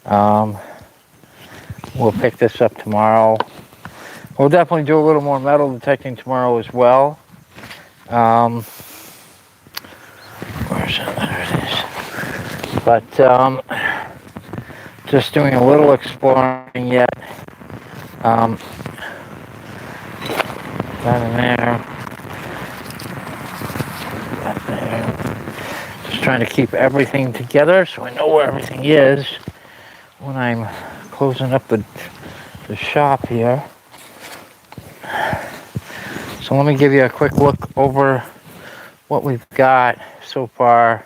Um, we'll pick this up tomorrow. We'll definitely do a little more metal detecting tomorrow as well. Where's it? There it is. But just doing a little exploring yet. That in there. That there. Just trying to keep everything together so I know where everything is when I'm closing up the shop here. So let me give you a quick look over what we've got so far.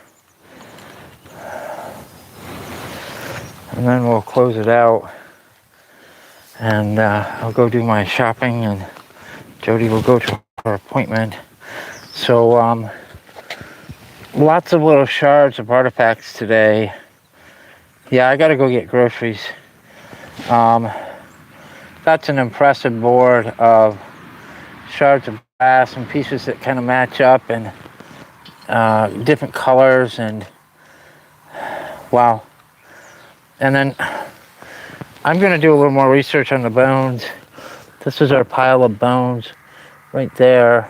And then we'll close it out. And I'll go do my shopping and Jody will go to her appointment. So lots of little shards of artifacts today. Yeah, I gotta go get groceries. That's an impressive board of shards of glass and pieces that kind of match up and different colors and wow. And then I'm gonna do a little more research on the bones. This is our pile of bones right there.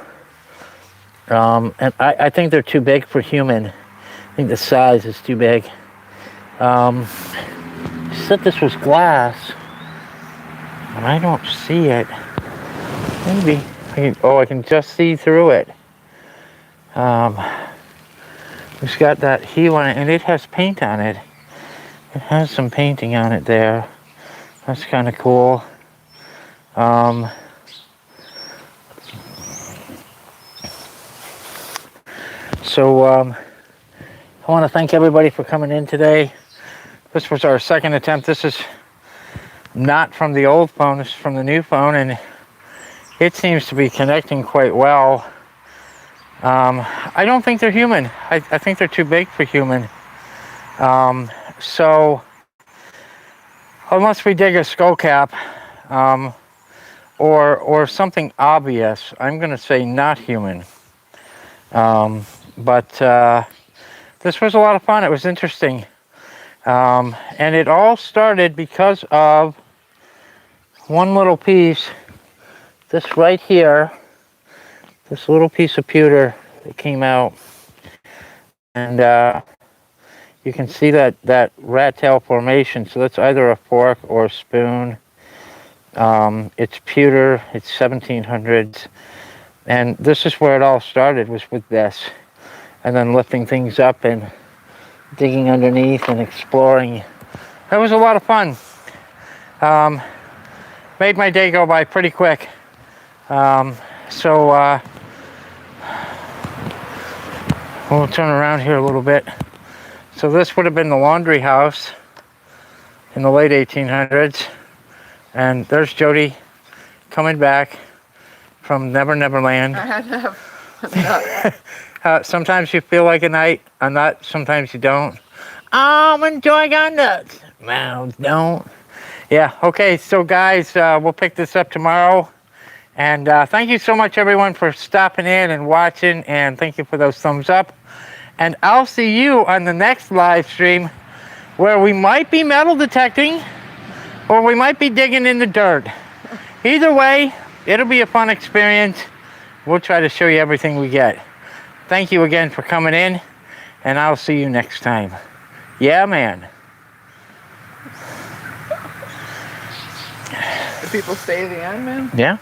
And I think they're too big for human. I think the size is too big. She said this was glass, but I don't see it. Maybe. I can just see through it. It's got that heel on it, and it has paint on it. It has some painting on it there. That's kind of cool. So I want to thank everybody for coming in today. This was our second attempt. This is not from the old phone, this is from the new phone, and it seems to be connecting quite well. I don't think they're human. I think they're too big for human. So unless we dig a skull cap or something obvious, I'm going to say not human. But this was a lot of fun. It was interesting. And it all started because of one little piece, this right here, this little piece of pewter that came out. And you can see that rat tail formation. So that's either a fork or a spoon. It's pewter, it's 1700s. And this is where it all started, was with this. And then lifting things up and digging underneath and exploring. That was a lot of fun. Made my day go by pretty quick. So we'll turn around here a little bit. So this would have been the laundry house in the late 1800s. And there's Jody coming back from Never Never Land. I had to have Sometimes you feel like a nut, sometimes you don't. I'm enjoying on nuts. Mouths don't. Yeah, okay, so guys, we'll pick this up tomorrow. And thank you so much, everyone, for stopping in and watching. And thank you for those thumbs up. And I'll see you on the next live stream where we might be metal detecting or we might be digging in the dirt. Either way, it'll be a fun experience. We'll try to show you everything we get. Thank you again for coming in, and I'll see you next time. Yeah, man. the people stay to the end, man. Yeah.